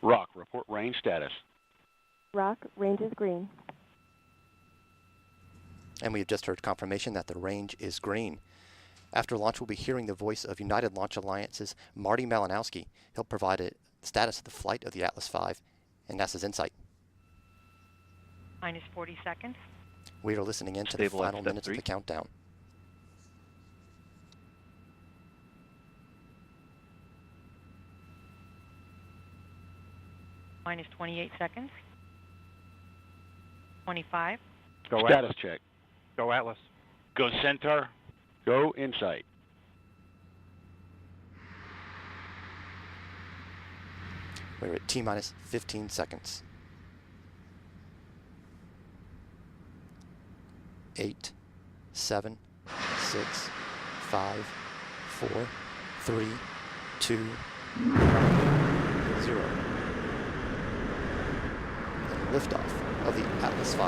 Rock, report range status. Rock, range is green. And we have just heard confirmation that the range is green. After launch, we'll be hearing the voice of United Launch Alliance's Marty Malinowski. He'll provide a status of the flight of the Atlas V and NASA's InSight. Minus 40 seconds. We are listening in to the final minutes of the countdown. Minus 28 seconds. 25. Go status check. Go Atlas. Go Centaur. Go InSight. We're at T-minus 15 seconds. 8, 7, 6, 5, 4, 3, 2, 0. And liftoff of the Atlas V,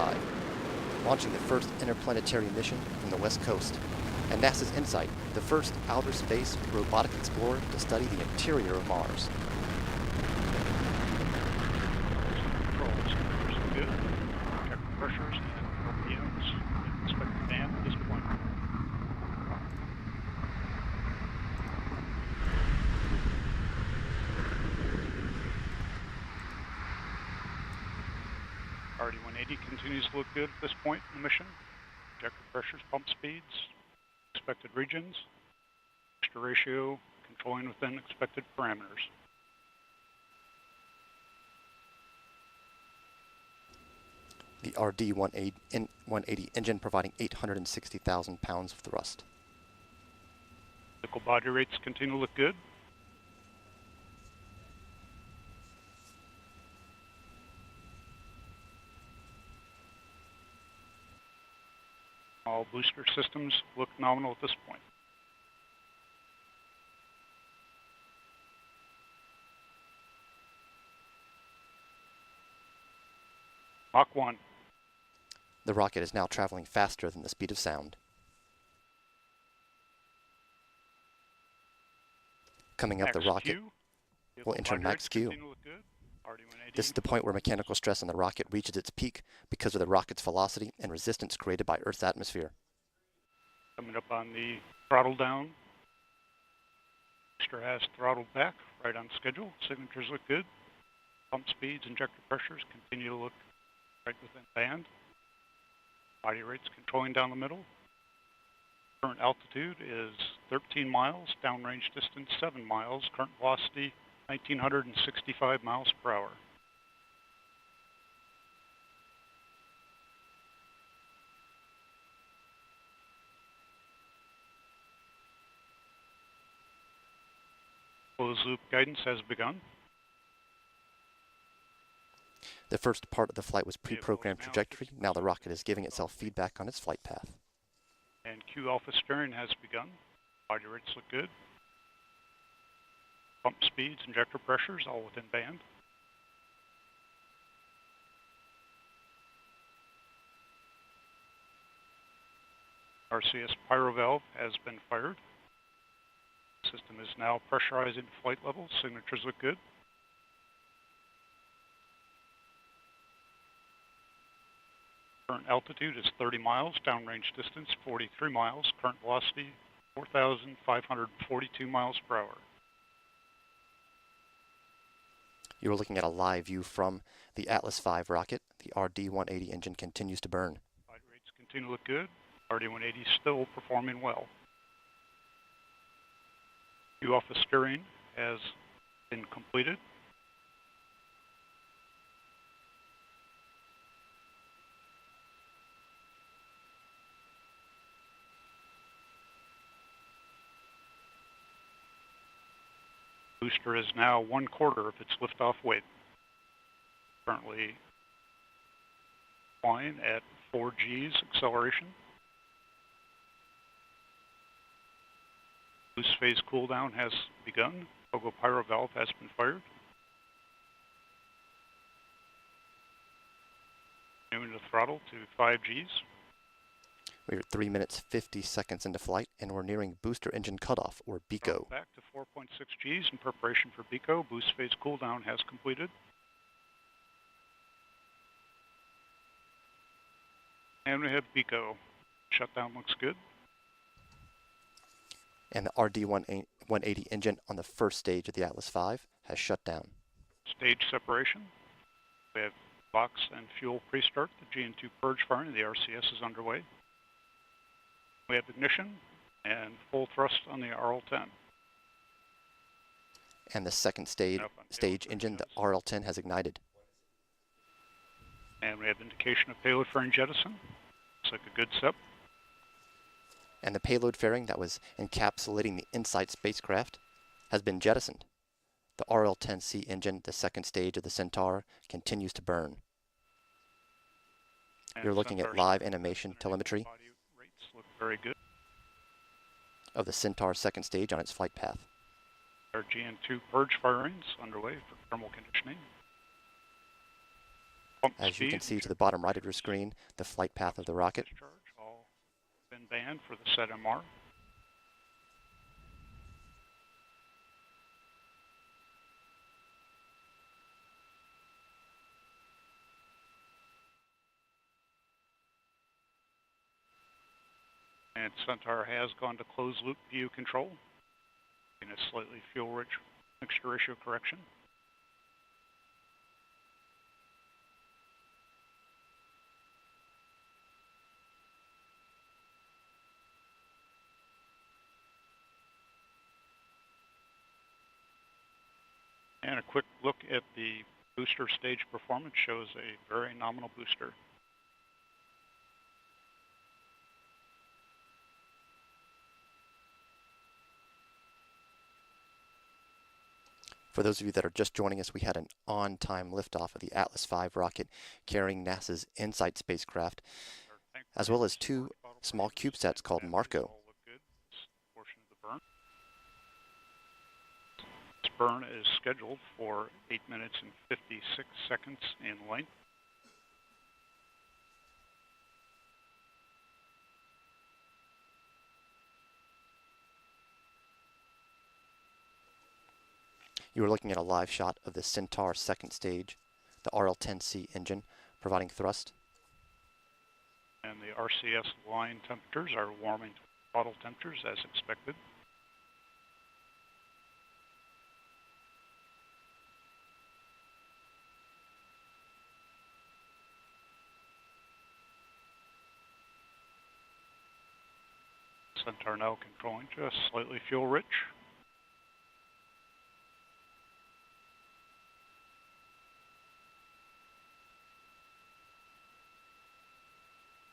launching the first interplanetary mission from the West Coast, and NASA's InSight, the first outer space robotic explorer to study the interior of Mars. Controls, good. Check pressures and RPMs. Expect the band at this point. RD-180 continues to look good at this point in the mission. Injector pressures, pump speeds, expected regions, extra ratio, controlling within expected parameters. The RD-180 engine providing 860,000 pounds of thrust. Vehicle body rates continue to look good. All booster systems look nominal at this point. Mach 1. The rocket is now traveling faster than the speed of sound. Coming up, the rocket will enter max Q. This is the point where mechanical stress on the rocket reaches its peak because of the rocket's velocity and resistance created by Earth's atmosphere. Coming up on the throttle down. Booster has throttled back, right on schedule. Signatures look good. Pump speeds, injector pressures continue to look right within band. Body rates controlling down the middle. Current altitude is 13 miles, downrange distance 7 miles, current velocity 1,965 miles per hour. Closed loop guidance has begun. The first part of the flight was pre-programmed trajectory. Now the rocket is giving itself feedback on its flight path. And Q alpha steering has begun. Body rates look good. Pump speeds, injector pressures, all within band. RCS pyro valve has been fired. System is now pressurizing to flight level. Signatures look good. Current altitude is 30 miles, downrange distance 43 miles, current velocity 4,542 miles per hour. You are looking at a live view from the Atlas V rocket. The RD-180 engine continues to burn. Body rates continue to look good. RD-180 still performing well. Q alpha steering has been completed. Booster is now 1/4 of its liftoff weight. Currently flying at 4 G's acceleration. Boost phase cool down has begun. Togo pyro valve has been fired. Moving the throttle to 5 G's. We're 3 minutes 50 seconds into flight, and we're nearing booster engine cutoff, or BECO. Back to 4.6 Gs in preparation for BECO. Boost phase cooldown has completed. And we have BECO. Shutdown looks good. And the RD-180 engine on the first stage of the Atlas V has shut down. Stage separation. We have box and fuel pre-start. The GN2 purge firing. The RCS is underway. We have ignition and full thrust on the RL-10. And the second stage engine, the RL-10, has ignited. And we have indication of payload fairing jettison. Looks like a good step. And the payload fairing that was encapsulating the InSight spacecraft has been jettisoned. The RL-10C engine, the second stage of the Centaur, continues to burn. You're looking at live animation telemetry body rates look very good. of the Centaur second stage on its flight path. Our GN2 purge firings underway for thermal conditioning. Pump As you can speed see to the bottom right of your screen, the flight path of the rocket. discharge all been banned for the set MR. And Centaur has gone to closed loop view control in a slightly fuel rich mixture ratio correction. And a quick look at the booster stage performance shows a very nominal booster. For those of you that are just joining us, we had an on-time liftoff of the Atlas V rocket carrying NASA's InSight spacecraft, as well as two small CubeSats called MarCO. This burn is scheduled for 8 minutes and 56 seconds in length. You are looking at a live shot of the Centaur second stage, the RL-10C engine providing thrust. And the RCS line temperatures are warming to throttle temperatures as expected. Centaur now controlling just slightly fuel rich.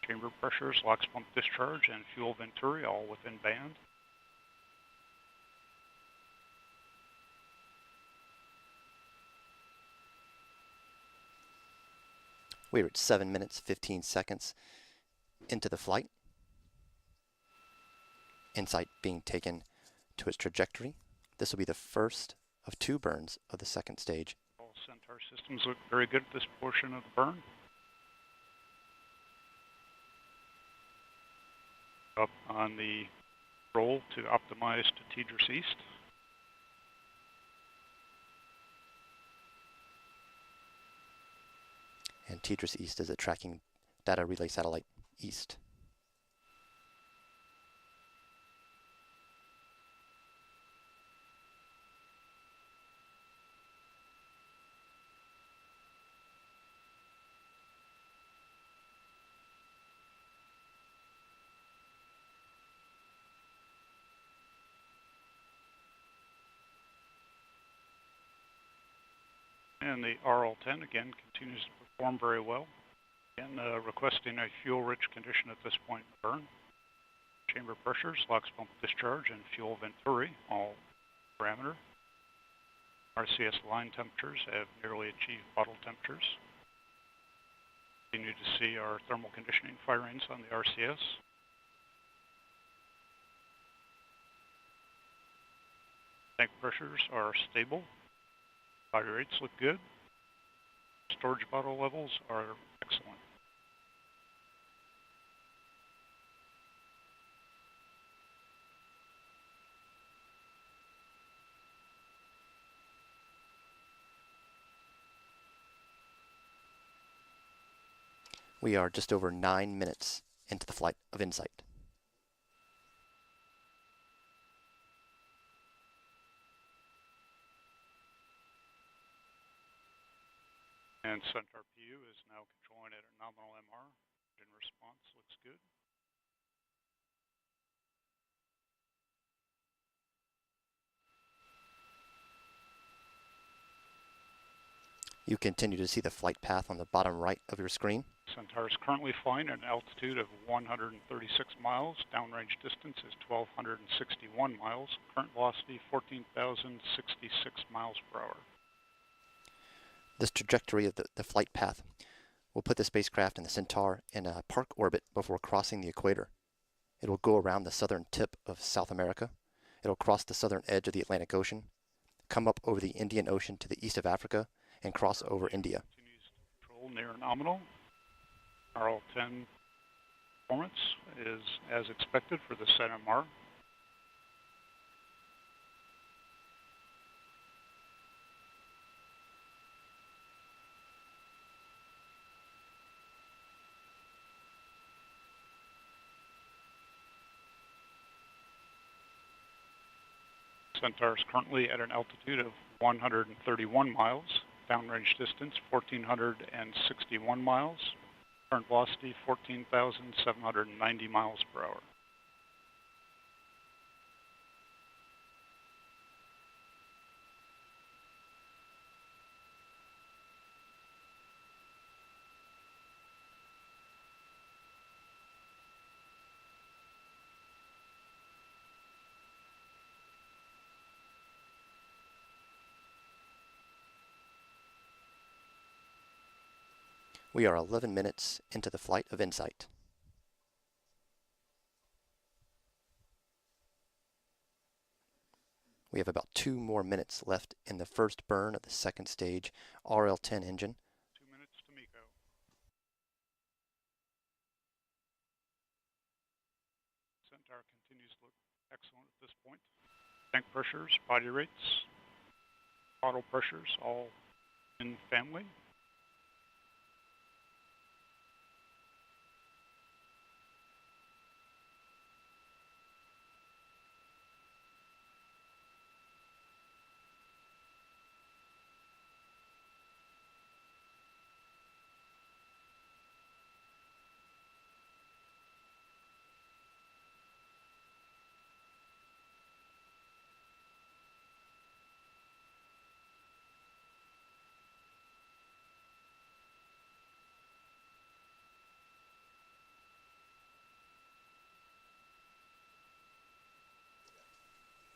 Chamber pressures, LOX pump discharge, and fuel venturi all within band. We're at 7 minutes, 15 seconds into the flight. InSight being taken to its trajectory. This will be the first of two burns of the second stage. All Centaur systems look very good at this portion of the burn. Up on the roll to optimize to Tidris East. And Tidris East is a tracking data relay satellite east. And the RL-10 again continues to perform very well. Again, requesting a fuel-rich condition at this point in the burn. Chamber pressures, LOX pump discharge, and fuel venturi, all parameter. RCS line temperatures have nearly achieved bottle temperatures. Continue to see our thermal conditioning firings on the RCS. Tank pressures are stable. Body rates look good. Storage bottle levels are excellent. We are just over 9 minutes into the flight of InSight. And Centaur PU is now controlling at a nominal MR. Engine response looks good. You continue to see the flight path on the bottom right of your screen. Centaur is currently flying at an altitude of 136 miles. Downrange distance is 1,261 miles. Current velocity 14,066 miles per hour. This trajectory of the flight path will put the spacecraft and the Centaur in a park orbit before crossing the equator. It will go around the southern tip of South America. It will cross the southern edge of the Atlantic Ocean, come up over the Indian Ocean to the east of Africa, and cross over India. Continues to control near nominal. RL-10 performance is as expected for the SET-MR. Centaur is currently at an altitude of 131 miles. Downrange distance 1,461 miles. Current velocity 14,790 miles per hour. We are 11 minutes into the flight of InSight. We have about 2 more minutes left in the first burn of the second stage RL-10 engine. 2 minutes to MECO. Centaur continues to look excellent at this point. Tank pressures, body rates, throttle pressures, all in family.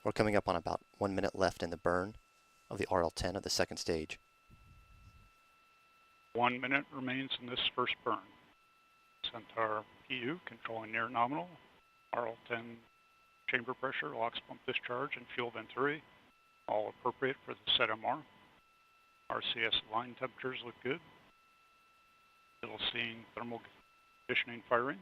We're coming up on about 1 minute left in the burn of the RL-10 of the second stage. 1 minute remains in this first burn. Centaur PU controlling near nominal. RL-10 chamber pressure, LOX pump discharge, and fuel venturi, all appropriate for the SET-MR. RCS line temperatures look good. Still seeing thermal conditioning firings.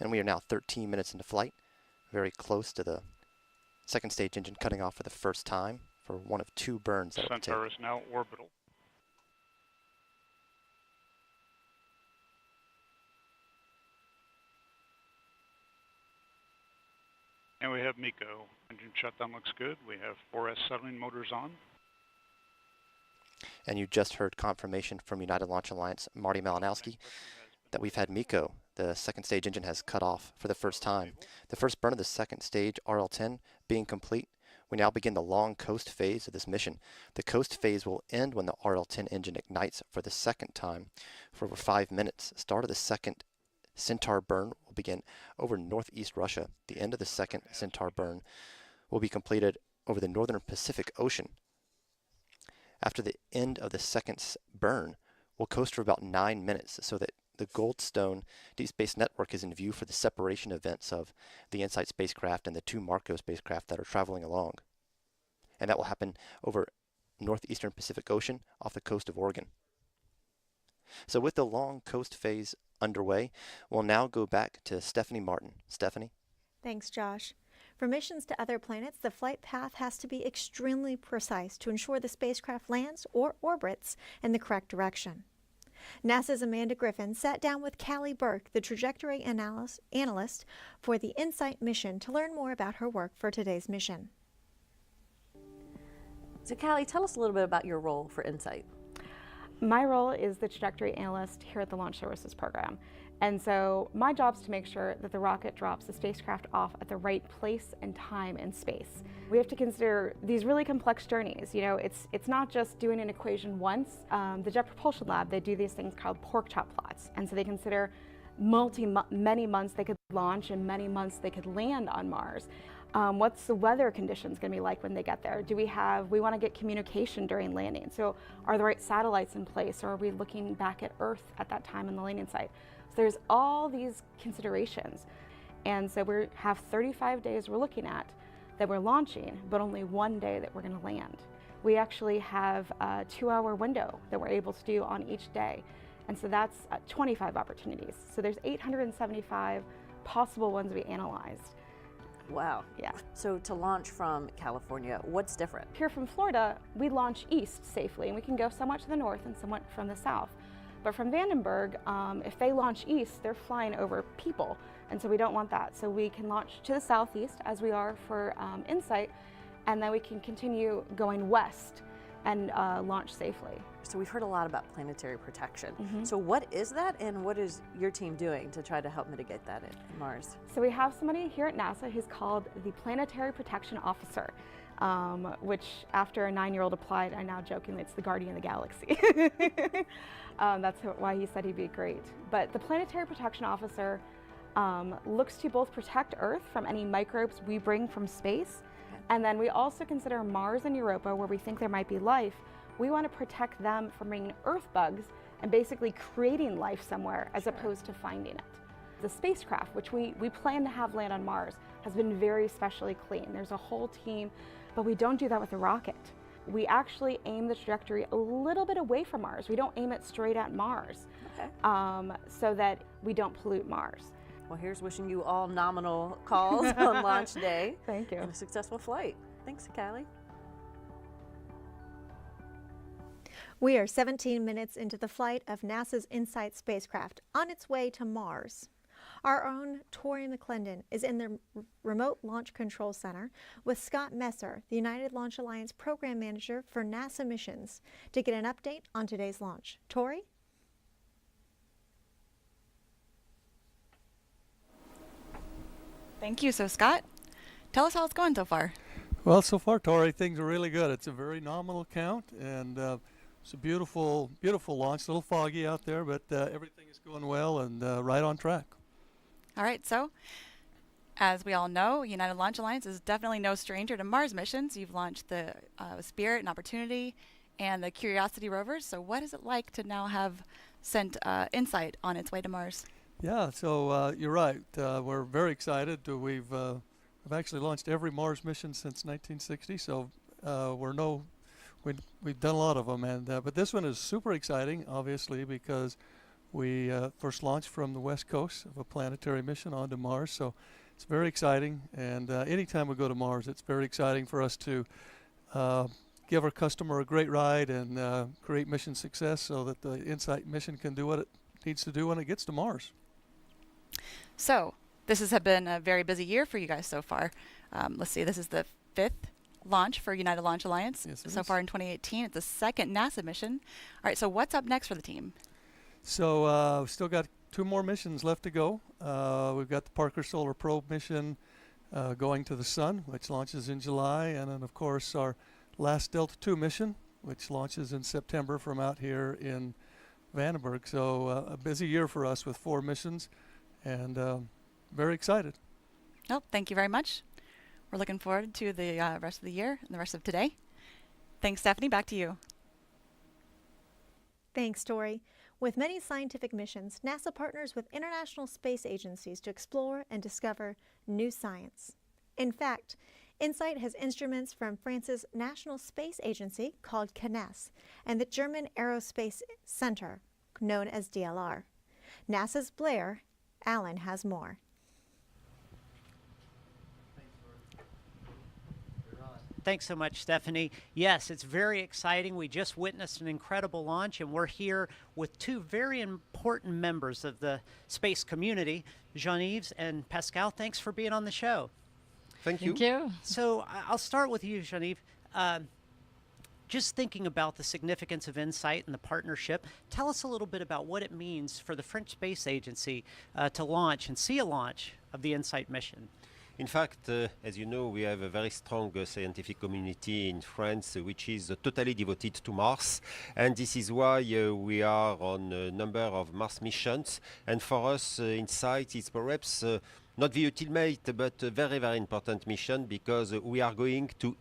And we are now 13 minutes into flight, very close to the second stage engine cutting off for the first time for one of 2 burns that it will take. Centaur is now orbital. And we have MECO. Engine shutdown looks good. We have 4S settling motors on. And you just heard confirmation from United Launch Alliance Marty Malinowski that we've had MECO. The second stage engine has cut off for the first time. The first burn of the second stage RL-10 being complete, we now begin the long coast phase of this mission. The coast phase will end when the RL-10 engine ignites for the second time for over 5 minutes. Start of the second Centaur burn will begin over northeast Russia. The end of the second Centaur burn will be completed over the northern Pacific Ocean. After the end of the second burn, we'll coast for about 9 minutes so that the Goldstone Deep Space Network is in view for the separation events of the InSight spacecraft and the two MarCO spacecraft that are traveling along. And that will happen over northeastern Pacific Ocean off the coast of Oregon. So with the long coast phase underway, we'll now go back to Stephanie Martin. Stephanie? Thanks, Josh. For missions to other planets, the flight path has to be extremely precise to ensure the spacecraft lands or orbits in the correct direction. NASA's Amanda Griffin sat down with Callie Burke, the trajectory analyst for the InSight mission, to learn more about her work for today's mission. So Callie, tell us a little bit about your role for InSight. My role is the trajectory analyst here at the Launch Services Program. And so my job is to make sure that the rocket drops the spacecraft off at the right place and time and space. We have to consider these really complex journeys. You know, it's not just doing an equation once. The Jet Propulsion Lab, they do these things called pork chop plots. And so they consider many months they could launch and many months they could land on Mars. What's the weather conditions going to be like when they get there? We want to get communication during landing. So are the right satellites in place, or are we looking back at Earth at that time in the landing site? So there's all these considerations. And so we have 35 days we're looking at that we're launching, but only one day that we're going to land. We actually have a 2-hour window that we're able to do on each day. And so that's 25 opportunities. So there's 875 possible ones we analyzed. Wow. Yeah. So to launch from California, what's different? Here from Florida, we launch east safely, and we can go somewhat to the north and somewhat from the south. But from Vandenberg, if they launch east, they're flying over people, and so we don't want that. So we can launch to the southeast, as we are for InSight, and then we can continue going west and launch safely. So we've heard a lot about planetary protection. So what is that, and what is your team doing to try to help mitigate that in Mars? So we have somebody here at NASA who's called the Planetary Protection Officer, which after a 9-year-old applied, I now jokingly, it's the guardian of the galaxy. That's why he said he'd be great. But the Planetary Protection Officer looks to both protect Earth from any microbes we bring from space, and then we also consider Mars and Europa, where we think there might be life. We want to protect them from bringing Earth bugs and basically creating life somewhere as opposed to finding it. The spacecraft, which we plan to have land on Mars, has been very specially clean. There's a whole team, but we don't do that with the rocket. We actually aim the trajectory a little bit away from Mars. We don't aim it straight at Mars, so that we don't pollute Mars. Well, here's wishing you all nominal calls on launch day. Thank you. And a successful flight. Thanks, Callie. We are 17 minutes into the flight of NASA's InSight spacecraft on its way to Mars. Our own Tori McClendon is in the Remote Launch Control Center with Scott Messer, the United Launch Alliance Program Manager for NASA missions, to get an update on today's launch. Tori? Thank you. So, Scott, tell us how it's going so far. Well, so far, Tori, things are really good. It's a very nominal count, and it's a beautiful, beautiful launch. A little foggy out there, but everything is going well and right on track. All right. So, as we all know, United Launch Alliance is definitely no stranger to Mars missions. You've launched the Spirit and Opportunity and the Curiosity rovers. So, what is it like to now have sent InSight on its way to Mars? Yeah, so you're right. We're very excited. We've actually launched every Mars mission since 1960, so we've done a lot of them. And but this one is super exciting, obviously, because we first launched from the west coast of a planetary mission onto Mars. So it's very exciting. And anytime we go to Mars, it's very exciting for us to give our customer a great ride and create mission success so that the InSight mission can do what it needs to do when it gets to Mars. So, this has been a very busy year for you guys so far. Let's see, this is the 5th launch for United Launch Alliance so far in 2018. It's the 2nd NASA mission. All right, so what's up next for the team? So, we've still got 2 more missions left to go. We've got the Parker Solar Probe mission going to the Sun, which launches in July, and then, of course, our last Delta II mission, which launches in September from out here in Vandenberg. So, a busy year for us with 4 missions. And very excited. Oh, thank you very much. We're looking forward to the rest of the year and the rest of today. Thanks, Stephanie. Back to you. Thanks, Tori. With many scientific missions, NASA partners with international space agencies to explore and discover new science. In fact, InSight has instruments from France's National Space Agency, called CNES, and the German Aerospace Center, known as DLR. NASA's Blair Allen has more. Thanks so much, Stephanie. Yes, it's very exciting. We just witnessed an incredible launch, and we're here with two very important members of the space community, Jean-Yves and Pascal. Thanks for being on the show. Thank you. Thank you. So I'll start with you, Jean-Yves. Just thinking about the significance of InSight and the partnership, tell us a little bit about what it means for the French Space Agency to launch and see a launch of the InSight mission. In fact, as you know, we have a very strong scientific community in France, which is totally devoted to Mars. And this is why we are on a number of Mars missions. And for us, InSight is perhaps not the ultimate, but a very, very important mission, because we are going to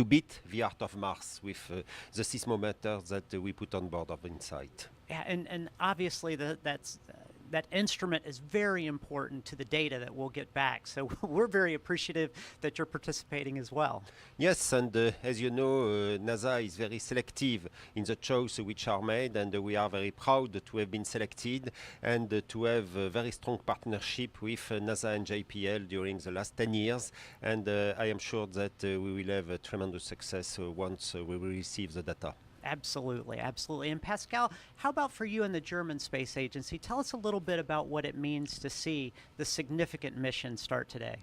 beat the heart of Mars with the seismometer that we put on board of InSight. Yeah, and obviously that instrument is very important to the data that we'll get back. So we're very appreciative that you're participating as well. Yes, and as you know, NASA is very selective in the choices which are made, and we are very proud to have been selected and to have a very strong partnership with NASA and JPL during the last 10 years. And I am sure that we will have a tremendous success once we will receive the data. Absolutely, absolutely. And Pascal, how about for you and the German Space Agency? Tell us a little bit about what it means to see the significant mission start today.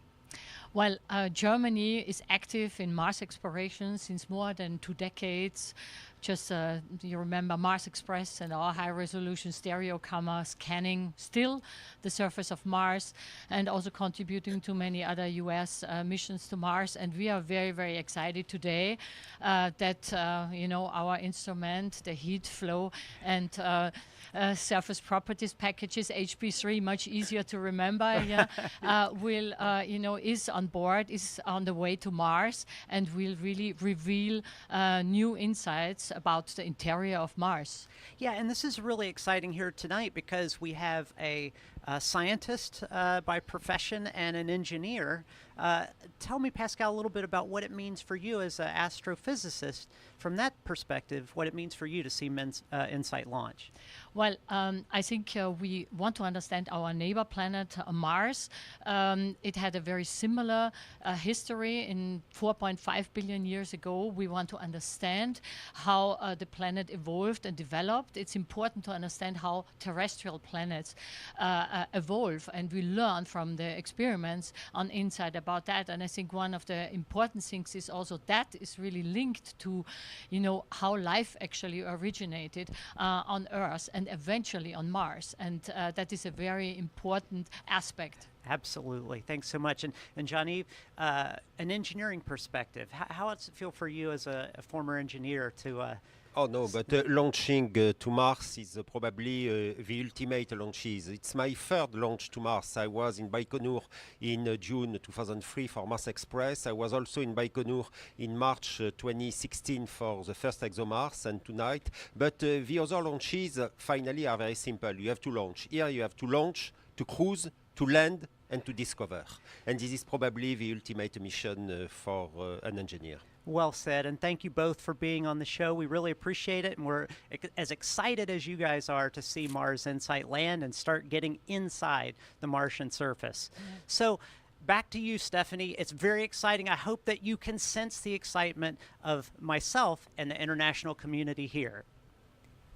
Well, Germany is active in Mars exploration since more than 2 decades. Just you remember Mars Express and our high-resolution stereo camera scanning still the surface of Mars, and also contributing to many other U.S. missions to Mars. And we are very, very excited today that you know, our instrument, the heat flow and surface properties packages, HB3, much easier to remember, will you know, is on board, is on the way to Mars, and will really reveal new insights about the interior of Mars. Yeah, and this is really exciting here tonight because we have a scientist by profession and an engineer. Tell me, Pascal, a little bit about what it means for you as an astrophysicist, from that perspective, what it means for you to see InSight launch. Well, I think we want to understand our neighbor planet Mars. It had a very similar history in 4.5 billion years ago. We want to understand how the planet evolved and developed. It's important to understand how terrestrial planets evolve, and we learn from the experiments on InSight about that. And I think one of the important things is also that is really linked to, you know, how life actually originated on Earth and eventually on Mars, and that is a very important aspect. Absolutely. Thanks so much. And Jean-Yves, an engineering perspective, how does it feel for you as a former engineer to Oh no, but launching to Mars is probably the ultimate launches. It's my third launch to Mars. I was in Baikonur in June 2003 for Mars Express. I was also in Baikonur in March 2016 for the first ExoMars and tonight. But the other launches finally are very simple. You have to launch. Here you have to launch, to cruise, to land, and to discover. And this is probably the ultimate mission for an engineer. Well said, and thank you both for being on the show. We really appreciate it, and we're as excited as you guys are to see Mars InSight land and start getting inside the Martian surface. So back to you, Stephanie. It's very exciting. I hope that you can sense the excitement of myself and the international community here.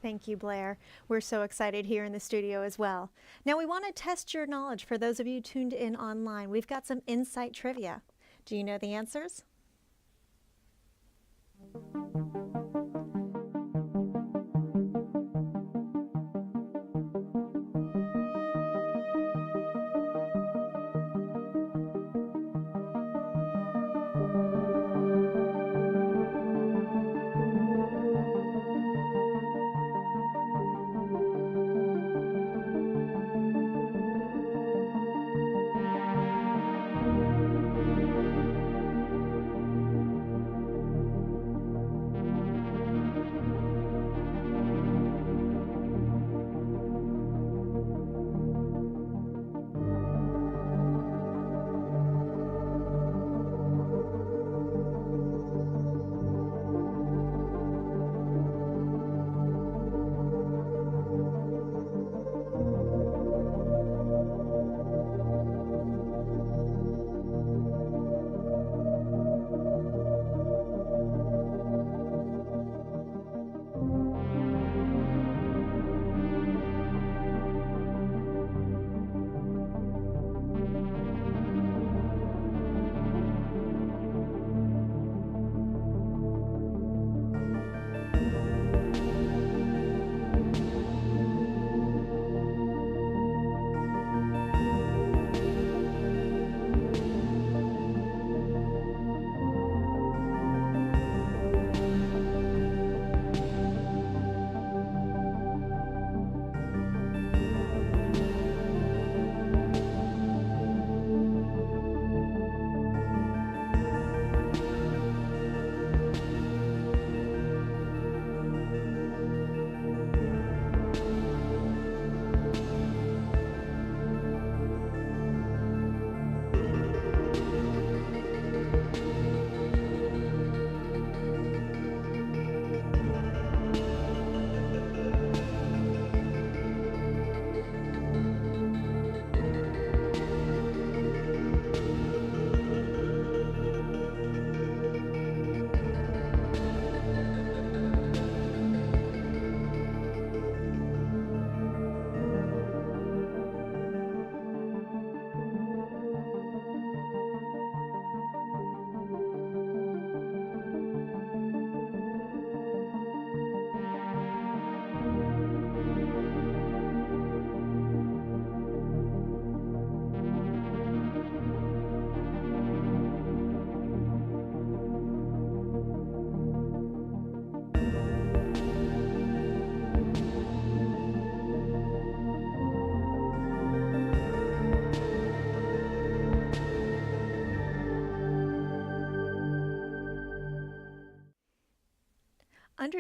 Thank you, Blair. We're so excited here in the studio as well. Now we want to test your knowledge for those of you tuned in online. We've got some InSight trivia. Do you know the answers?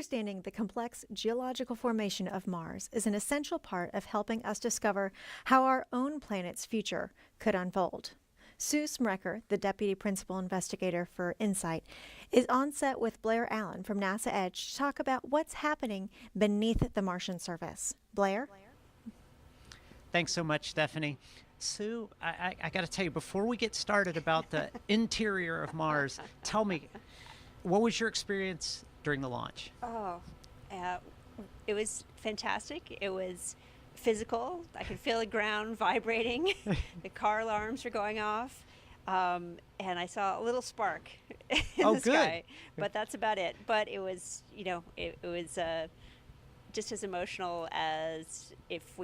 Understanding the complex geological formation of Mars is an essential part of helping us discover how our own planet's future could unfold. Sue Smrecker, the Deputy Principal Investigator for InSight, is on set with Blair Allen from NASA Edge to talk about what's happening beneath the Martian surface. Blair? Thanks so much, Stephanie. Sue, I got to tell you, before we get started about the interior of Mars, tell me, what was your experience during the launch? It was fantastic. It was physical. I could feel the ground vibrating. The car alarms were going off. And I saw a little spark in the sky. But that's about it. But it was, it was just as emotional as if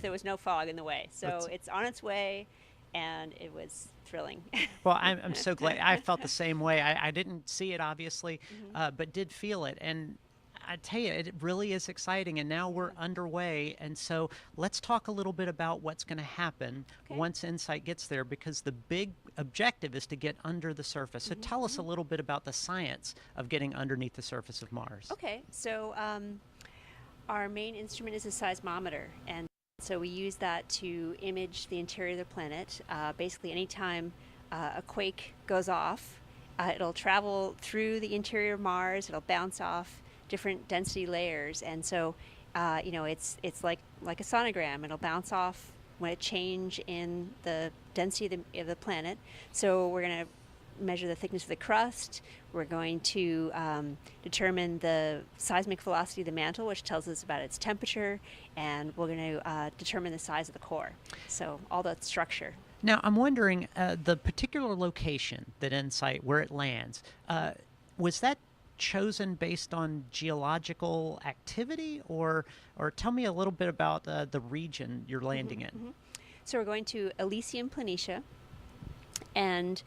there was no fog in the way. So it's on its way, and it was thrilling. Well, I'm so glad. I felt the same way. I didn't see it, obviously, but did feel it. And I tell you, it really is exciting. And now we're underway. And so let's talk a little bit about what's going to happen once InSight gets there, because the big objective is to get under the surface. So tell us a little bit about the science of getting underneath the surface of Mars. Okay, so our main instrument is a seismometer, and so we use that to image the interior of the planet. Basically, anytime a quake goes off, it'll travel through the interior of Mars. It'll bounce off different density layers, and so it's like a sonogram. It'll bounce off when it change in the density of the planet. So we're going to measure the thickness of the crust. We're going to determine the seismic velocity of the mantle, which tells us about its temperature, and we're going to determine the size of the core. So all that structure. Now, I'm wondering, the particular location that InSight, where it lands, was that chosen based on geological activity, or tell me a little bit about the region you're landing in? So we're going to Elysium Planitia, and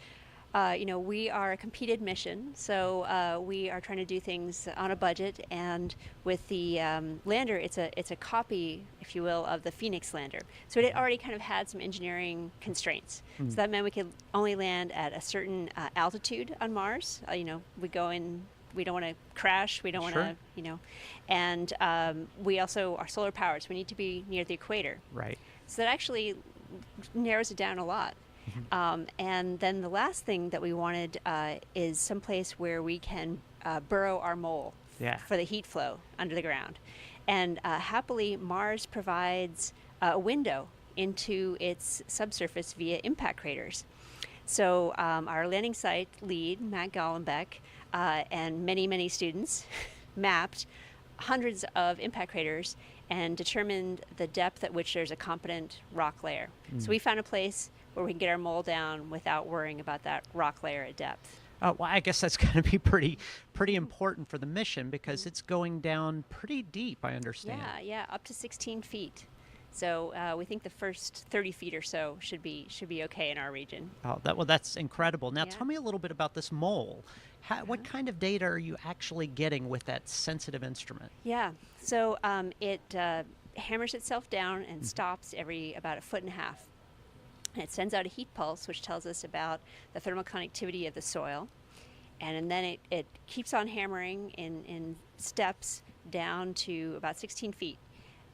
we are a competed mission, so we are trying to do things on a budget. And with the lander, it's a copy, if you will, of the Phoenix lander. So it already kind of had some engineering constraints. So that meant we could only land at a certain altitude on Mars. We go in. We don't want to crash. We don't want to, and we also are solar powered, so we need to be near the equator. Right. So that actually narrows it down a lot. And then the last thing that we wanted is someplace where we can burrow our mole for the heat flow under the ground. And happily, Mars provides a window into its subsurface via impact craters. So our landing site lead, Matt Gollenbeck, and many students mapped hundreds of impact craters and determined the depth at which there's a competent rock layer. So we found a place where we can get our mole down without worrying about that rock layer at depth. Well, I guess that's going to be pretty important for the mission, because it's going down pretty deep, I understand. Yeah, up to 16 feet. So we think the first 30 feet or so should be okay in our region. Oh, that's incredible. Now tell me a little bit about this mole. What kind of data are you actually getting with that sensitive instrument? Yeah, so it hammers itself down and stops every about 1.5 feet. And it sends out a heat pulse, which tells us about the thermal conductivity of the soil. And then it keeps on hammering in steps down to about 16 feet.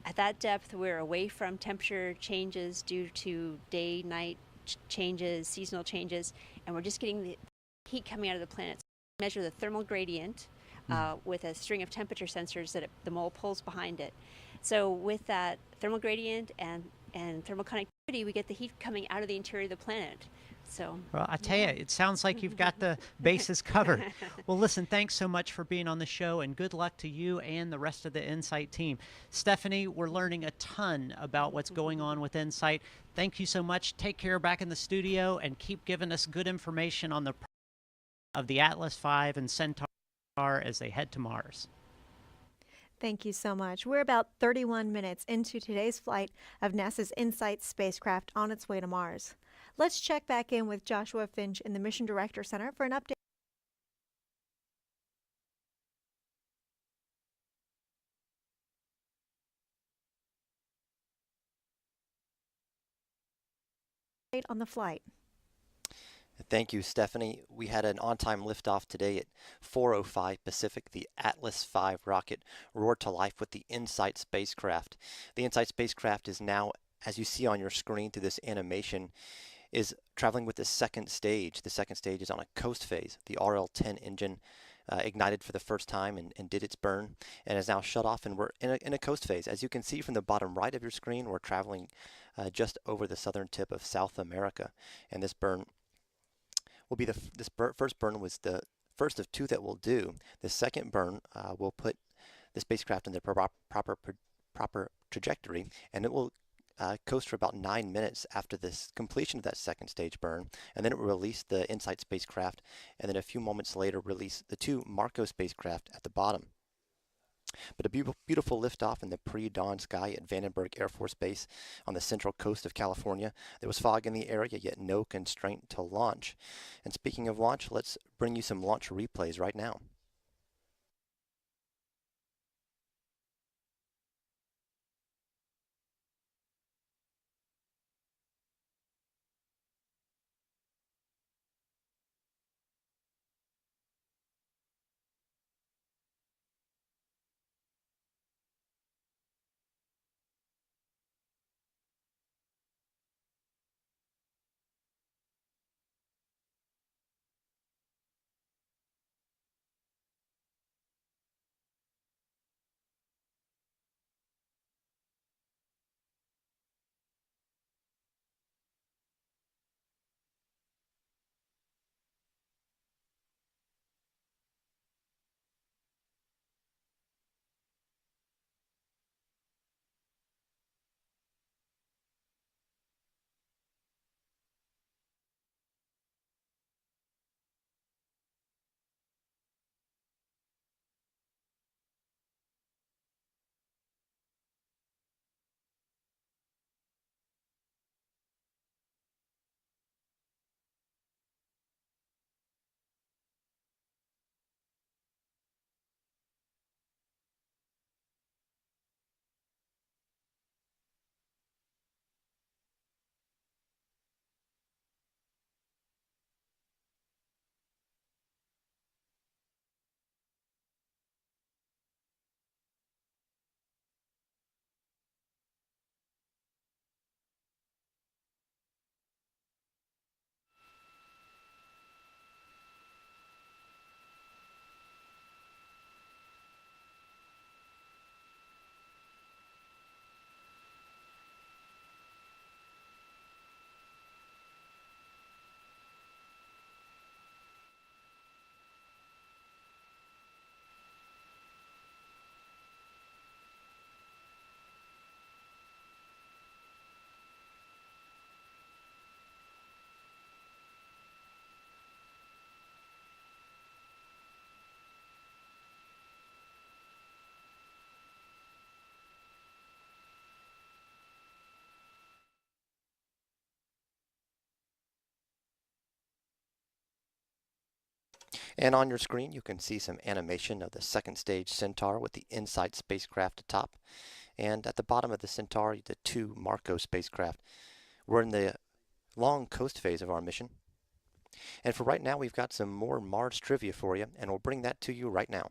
At that depth, we're away from temperature changes due to day-night changes, seasonal changes, and we're just getting the heat coming out of the planet. So we measure the thermal gradient with a string of temperature sensors that the mole pulls behind it. So with that thermal gradient and thermal conductivity, we get the heat coming out of the interior of the planet. So, well, I tell you, it sounds like you've got the bases covered. Well, listen, thanks so much for being on the show, and good luck to you and the rest of the InSight team. Stephanie, we're learning a ton about what's going on with InSight. Thank you so much. Take care back in the studio, and keep giving us good information on the of the Atlas V and Centaur as they head to Mars. Thank you so much. We're about 31 minutes into today's flight of NASA's InSight spacecraft on its way to Mars. Let's check back in with Joshua Finch in the Mission Director Center for an update on the flight. Thank you, Stephanie. We had an on-time liftoff today at 4:05 Pacific. The Atlas V rocket roared to life with the InSight spacecraft. The InSight spacecraft is now, as you see on your screen through this animation, is traveling with the second stage. The second stage is on a coast phase. The RL-10 engine ignited for the first time and did its burn and is now shut off, and we're in a coast phase. As you can see from the bottom right of your screen, we're traveling just over the southern tip of South America, and this burn will be first burn was the first of two that we'll do. The second burn will put the spacecraft in the proper trajectory, and it will coast for about 9 minutes after this completion of that second stage burn, and then it will release the InSight spacecraft, and then a few moments later release the two MarCO spacecraft at the bottom. But a beautiful liftoff in the pre-dawn sky at Vandenberg Air Force Base on the central coast of California. There was fog in the area, yet no constraint to launch. And speaking of launch, let's bring you some launch replays right now. And on your screen, you can see some animation of the second stage Centaur with the InSight spacecraft atop. And at the bottom of the Centaur, the two MarCO spacecraft. We're in the long coast phase of our mission. And for right now, we've got some more Mars trivia for you, and we'll bring that to you right now.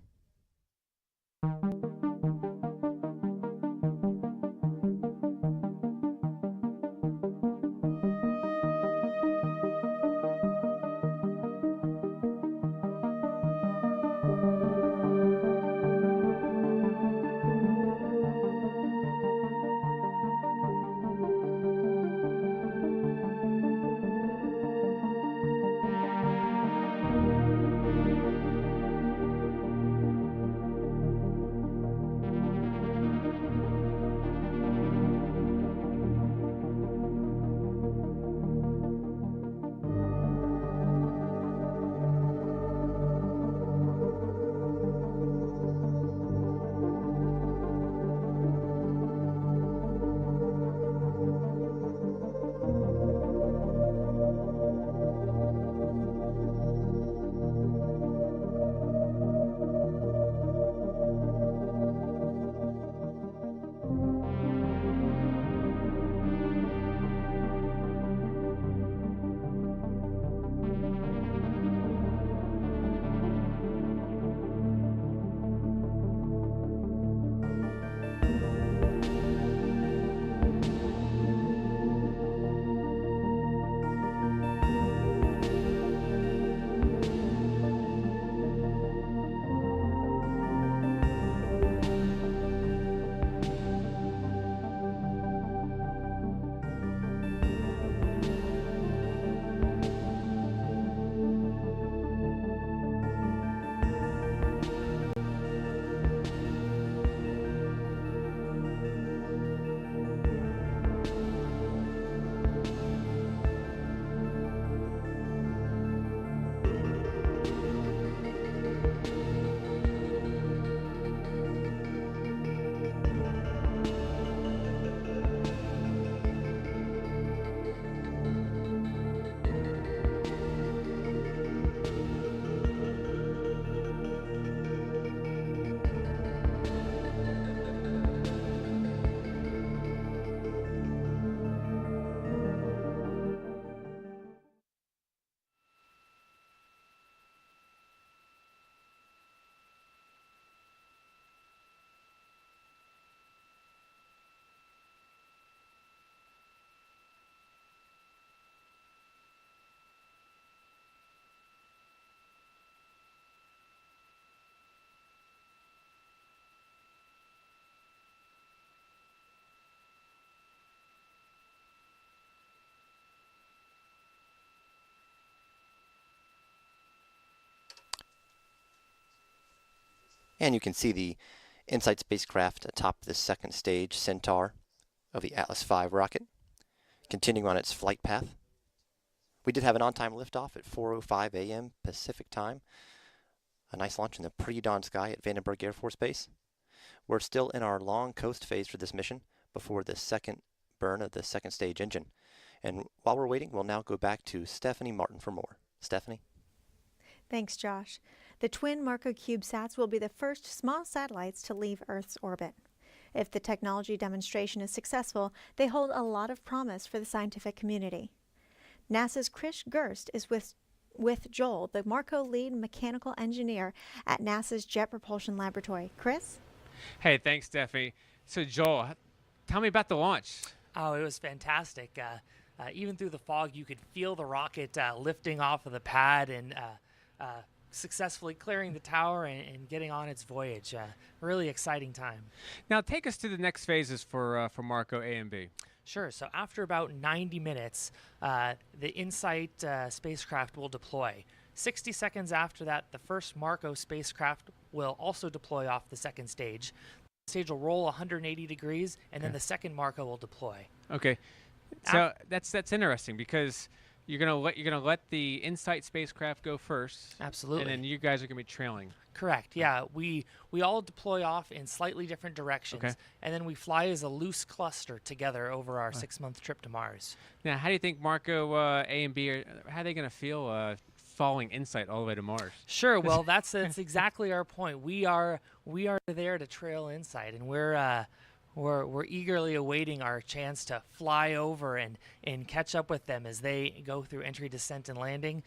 And you can see the InSight spacecraft atop the second stage, Centaur, of the Atlas V rocket, continuing on its flight path. We did have an on-time liftoff at 4:05 a.m. Pacific time. A nice launch in the pre-dawn sky at Vandenberg Air Force Base. We're still in our long coast phase for this mission before the second burn of the second stage engine. And while we're waiting, we'll now go back to Stephanie Martin for more. Stephanie? Thanks, Josh. The twin MarCO CubeSats will be the first small satellites to leave Earth's orbit. If the technology demonstration is successful, they hold a lot of promise for the scientific community. NASA's Chris Gerst is with Joel, the MarCO lead mechanical engineer at NASA's Jet Propulsion Laboratory. Chris? Hey, thanks, Stephanie. So, Joel, tell me about the launch. Oh, it was fantastic. Even through the fog, you could feel the rocket lifting off of the pad and successfully clearing the tower and getting on its voyage. Really exciting time. Now, take us to the next phases for MarCO-A and B. Sure. So after about 90 minutes, the InSight spacecraft will deploy. 60 seconds after that, the first MarCO spacecraft will also deploy off the second stage. The stage will roll 180 degrees, and then the second MarCO will deploy. Okay. So that's interesting because you're gonna let the InSight spacecraft go first. Absolutely. And then you guys are gonna be trailing. Correct. Yeah, we all deploy off in slightly different directions, and then we fly as a loose cluster together over our 6-month trip to Mars. Now, how do you think MarCO-A and B how are they gonna feel following InSight all the way to Mars? Sure. Well, that's exactly our point. We are there to trail InSight, and we're eagerly awaiting our chance to fly over and catch up with them as they go through entry, descent, and landing.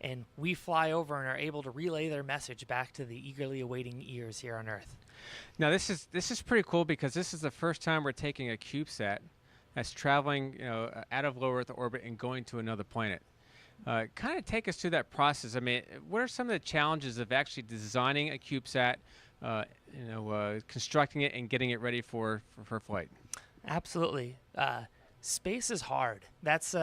And we fly over and are able to relay their message back to the eagerly awaiting ears here on Earth. Now, this is pretty cool because this is the first time we're taking a CubeSat that's traveling, out of low Earth orbit and going to another planet. Kind of take us through that process. I mean, what are some of the challenges of actually designing a CubeSat? Constructing it and getting it ready for flight? Absolutely. Space is hard. That's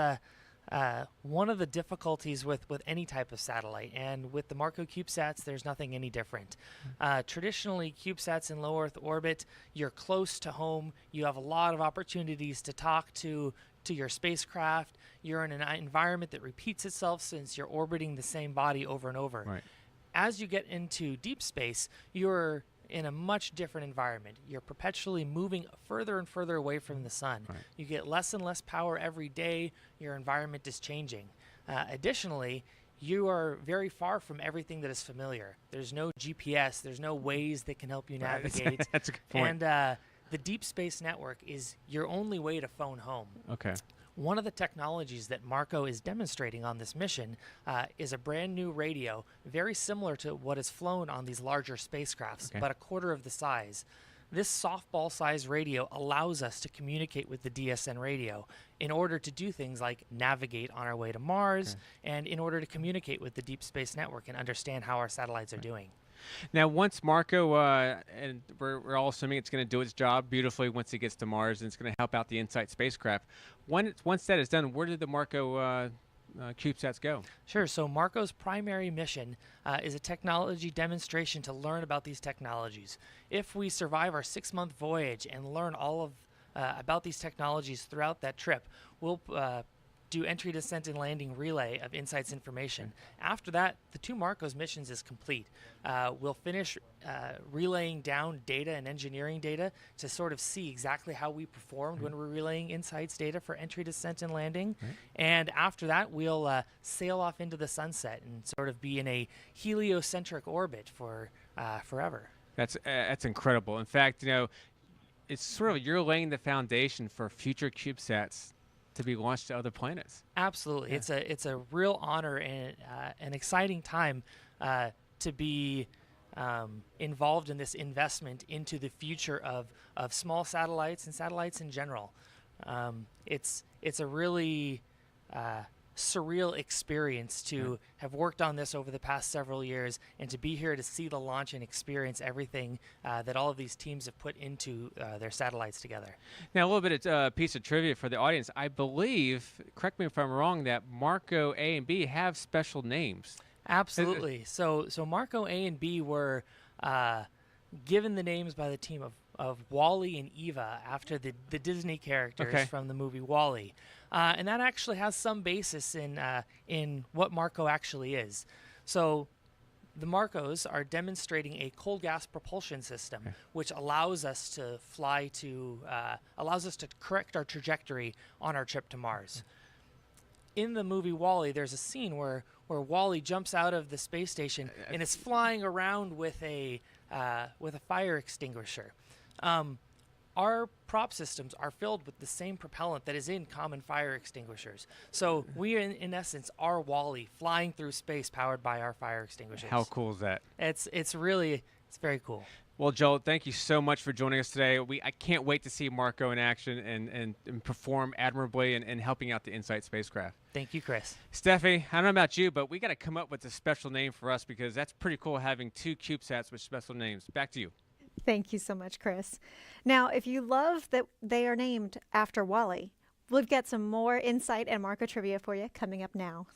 one of the difficulties with any type of satellite. And with the MarCO CubeSats, there's nothing any different. Traditionally, CubeSats in low Earth orbit, you're close to home. You have a lot of opportunities to talk to your spacecraft. You're in an environment that repeats itself since you're orbiting the same body over and over. Right. As you get into deep space, you're in a much different environment. You're perpetually moving further and further away from the sun. Right. You get less and less power every day. Your environment is changing. Additionally, you are very far from everything that is familiar. There's no GPS. There's no Waze that can help you navigate. That's a good point. And the deep space network is your only way to phone home. Okay. One of the technologies that MarCO is demonstrating on this mission is a brand new radio, very similar to what is flown on these larger spacecrafts, but a quarter of the size. This softball-sized radio allows us to communicate with the DSN radio in order to do things like navigate on our way to Mars and in order to communicate with the Deep Space Network and understand how our satellites are doing. Now, once MarCO, and we're all assuming it's going to do its job beautifully once it gets to Mars, and it's going to help out the InSight spacecraft. Once that is done, where did the MarCO CubeSats go? Sure. So MarCO's primary mission is a technology demonstration to learn about these technologies. If we survive our 6-month voyage and learn all of about these technologies throughout that trip, we'll do entry, descent, and landing relay of InSight's information. After that, the 2 MarCO's missions is complete. We'll finish relaying down data and engineering data to sort of see exactly how we performed when we're relaying InSight's data for entry, descent, and landing. And after that, we'll sail off into the sunset and sort of be in a heliocentric orbit for forever. That's incredible. In fact, it's sort of you're laying the foundation for future CubeSats to be launched to other planets. Absolutely. Yeah. It's a real honor and an exciting time to be involved in this investment into the future of small satellites and satellites in general. It's a really surreal experience to have worked on this over the past several years and to be here to see the launch and experience everything that all of these teams have put into their satellites together. Now, a little bit of piece of trivia for the audience. I believe, correct me if I'm wrong, that MarCO-A and B have special names. Absolutely. So MarCO-A and B were given the names by the team of Wall-E and Eva after the Disney characters from the movie Wall-E. And that actually has some basis in what MarCO actually is. So the MarCOs are demonstrating a cold gas propulsion system, which allows us to fly to, allows us to correct our trajectory on our trip to Mars. In the movie Wall-E, there's a scene where Wall-E jumps out of the space station and is flying around with a fire extinguisher. Our prop systems are filled with the same propellant that is in common fire extinguishers. So we, in essence, are Wall-E flying through space powered by our fire extinguishers. How cool is that? It's very cool. Well, Joel, thank you so much for joining us today. I can't wait to see MarCO in action and perform admirably in helping out the InSight spacecraft. Thank you, Chris. Steffi, I don't know about you, but we got to come up with a special name for us because that's pretty cool having 2 CubeSats with special names. Back to you. Thank you so much, Chris. Now, if you love that they are named after Wall-E, we've got some more InSight and MarCO trivia for you coming up now.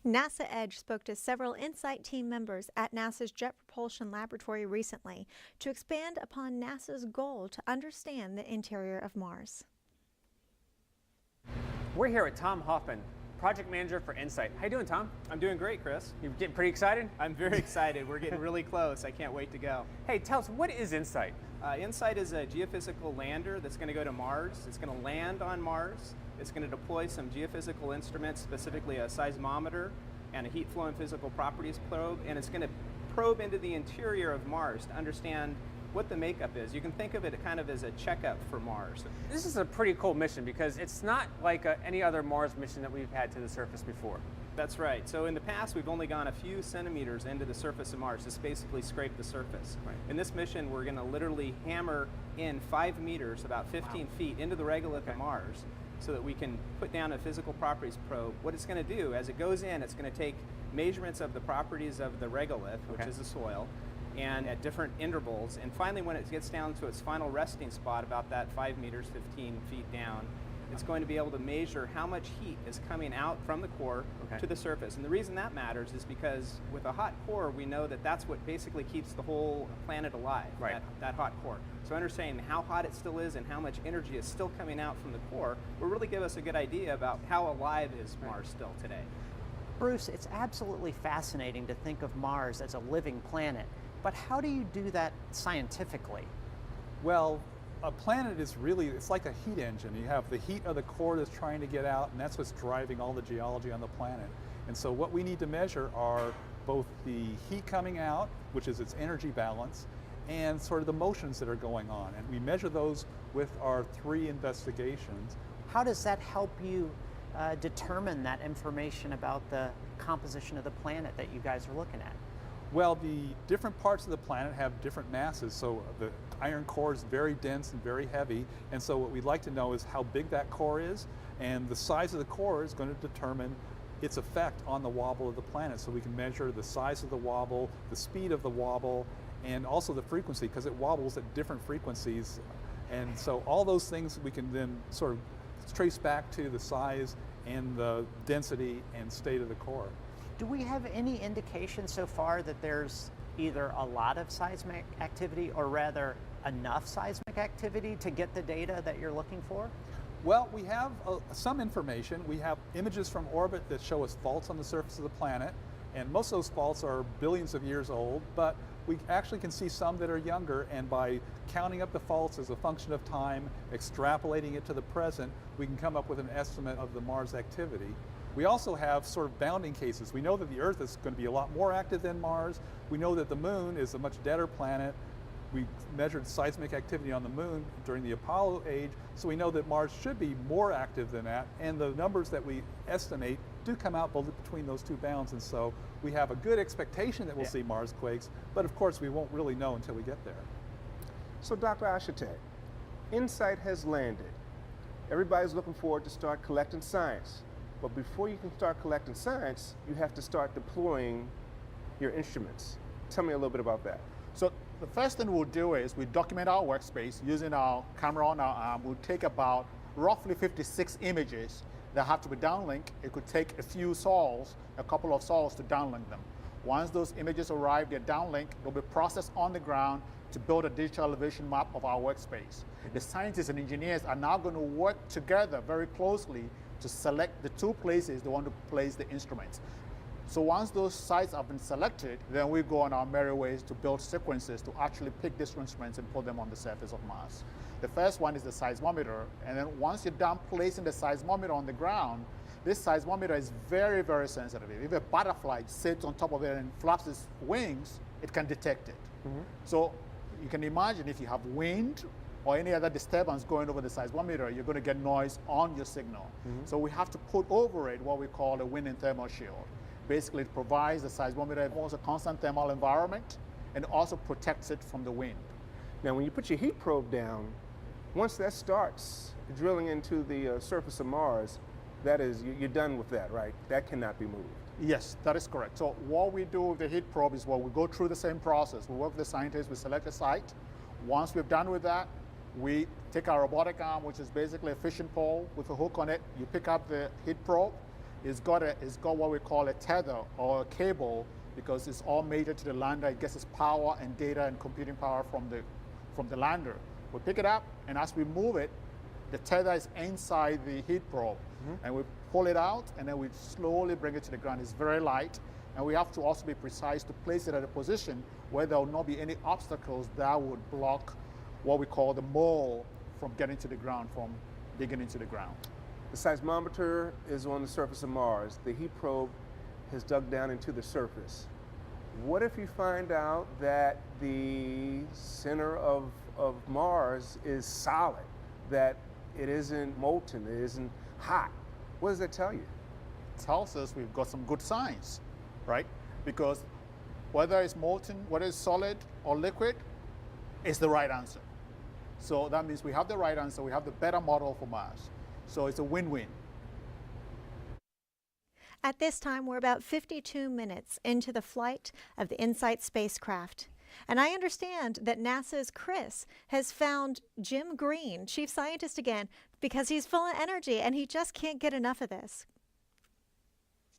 NASA Edge spoke to several InSight team members at NASA's Jet Propulsion Laboratory recently to expand upon NASA's goal to understand the interior of Mars. We're here with Tom Hoffman, Project Manager for InSight. How you doing, Tom? I'm doing great, Chris. You getting pretty excited? I'm very excited. We're getting really close. I can't wait to go. Hey, tell us, what is InSight? InSight is a geophysical lander that's going to go to Mars. It's going to land on Mars. It's going to deploy some geophysical instruments, specifically a seismometer and a heat flow and physical properties probe, and it's going to probe into the interior of Mars to understand what the makeup is. You can think of it kind of as a checkup for Mars. This is a pretty cool mission because it's not like any other Mars mission that we've had to the surface before. That's right. So in the past, we've only gone a few centimeters into the surface of Mars, just basically scrape the surface. Right. In this mission, we're going to literally hammer in 5 meters, about 15 feet, into the regolith of Mars, so that we can put down a physical properties probe. What it's going to do, as it goes in, it's going to take measurements of the properties of the regolith, which is the soil, and at different intervals. And finally, when it gets down to its final resting spot, about that 5 meters, 15 feet down, it's going to be able to measure how much heat is coming out from the core to the surface. And the reason that matters is because with a hot core, we know that that's what basically keeps the whole planet alive, that hot core. So understanding how hot it still is and how much energy is still coming out from the core will really give us a good idea about how alive is Mars still today. Bruce, it's absolutely fascinating to think of Mars as a living planet, but how do you do that scientifically? Well, a planet is really, it's like a heat engine. You have the heat of the core that's trying to get out, and that's what's driving all the geology on the planet. And so what we need to measure are both the heat coming out, which is its energy balance, and sort of the motions that are going on. And we measure those with our 3 investigations. How does that help you determine that information about the composition of the planet that you guys are looking at? Well, the different parts of the planet have different masses, so the iron core is very dense and very heavy, and so what we'd like to know is how big that core is, and the size of the core is going to determine its effect on the wobble of the planet, so we can measure the size of the wobble, the speed of the wobble, and also the frequency, because it wobbles at different frequencies, and so all those things we can then sort of trace back to the size and the density and state of the core. Do we have any indication so far that there's either a lot of seismic activity or rather enough seismic activity to get the data that you're looking for? Well, we have some information. We have images from orbit that show us faults on the surface of the planet, and most of those faults are billions of years old, but we actually can see some that are younger, and by counting up the faults as a function of time, extrapolating it to the present, we can come up with an estimate of the Mars activity. We also have sort of bounding cases. We know that the Earth is going to be a lot more active than Mars. We know that the Moon is a much deader planet. We measured seismic activity on the Moon during the Apollo age, so we know that Mars should be more active than that, and the numbers that we estimate do come out both between those two bounds, and so we have a good expectation that we'll see Mars quakes, but of course we won't really know until we get there. So Dr. Ashatek, InSight has landed. Everybody's looking forward to start collecting science. But before you can start collecting science, you have to start deploying your instruments. Tell me a little bit about that. So the first thing we'll do is we document our workspace using our camera on our arm. We'll take about roughly 56 images that have to be downlinked. It could take a few sols, a couple of sols to downlink them. Once those images arrive, they're downlinked, they'll be processed on the ground to build a digital elevation map of our workspace. The scientists and engineers are now going to work together very closely to select the two places they want to place the instruments. So once those sites have been selected, then we go on our merry ways to build sequences to actually pick these instruments and put them on the surface of Mars. The first one is the seismometer, and then once you're done placing the seismometer on the ground, this seismometer is very, very sensitive. If a butterfly sits on top of it and flaps its wings, it can detect it. So you can imagine if you have wind or any other disturbance going over the seismometer, you're going to get noise on your signal. So we have to put over it what we call a wind and thermal shield. Basically, it provides the seismometer almost a constant thermal environment and also protects it from the wind. Now, when you put your heat probe down, once that starts drilling into the surface of Mars, that is, you're done with that, right? That cannot be moved. Yes, that is correct. So what we do with the heat probe is we go through the same process. We work with the scientists, we select a site. Once we're done with that, we take our robotic arm, which is basically a fishing pole with a hook on it. You pick up the heat probe. It's got what we call a tether or a cable, because it's all mated to the lander. It gets its power and data and computing power from the lander. We pick it up, and as we move it, the tether is inside the heat probe, and we pull it out, and then we slowly bring it to the ground. It's very light, and we have to also be precise to place it at a position where there will not be any obstacles that would block what we call the mole from getting to the ground, from digging into the ground. The seismometer is on the surface of Mars. The heat probe has dug down into the surface. What if you find out that the center of Mars is solid, that it isn't molten, it isn't hot? What does that tell you? It tells us we've got some good science, right? Because whether it's molten, whether it's solid or liquid, it's the right answer. So that means we have the right answer, we have the better model for Mars. So it's a win-win. At this time, we're about 52 minutes into the flight of the InSight spacecraft. And I understand that NASA's Chris has found Jim Green, chief scientist again, because he's full of energy and he just can't get enough of this.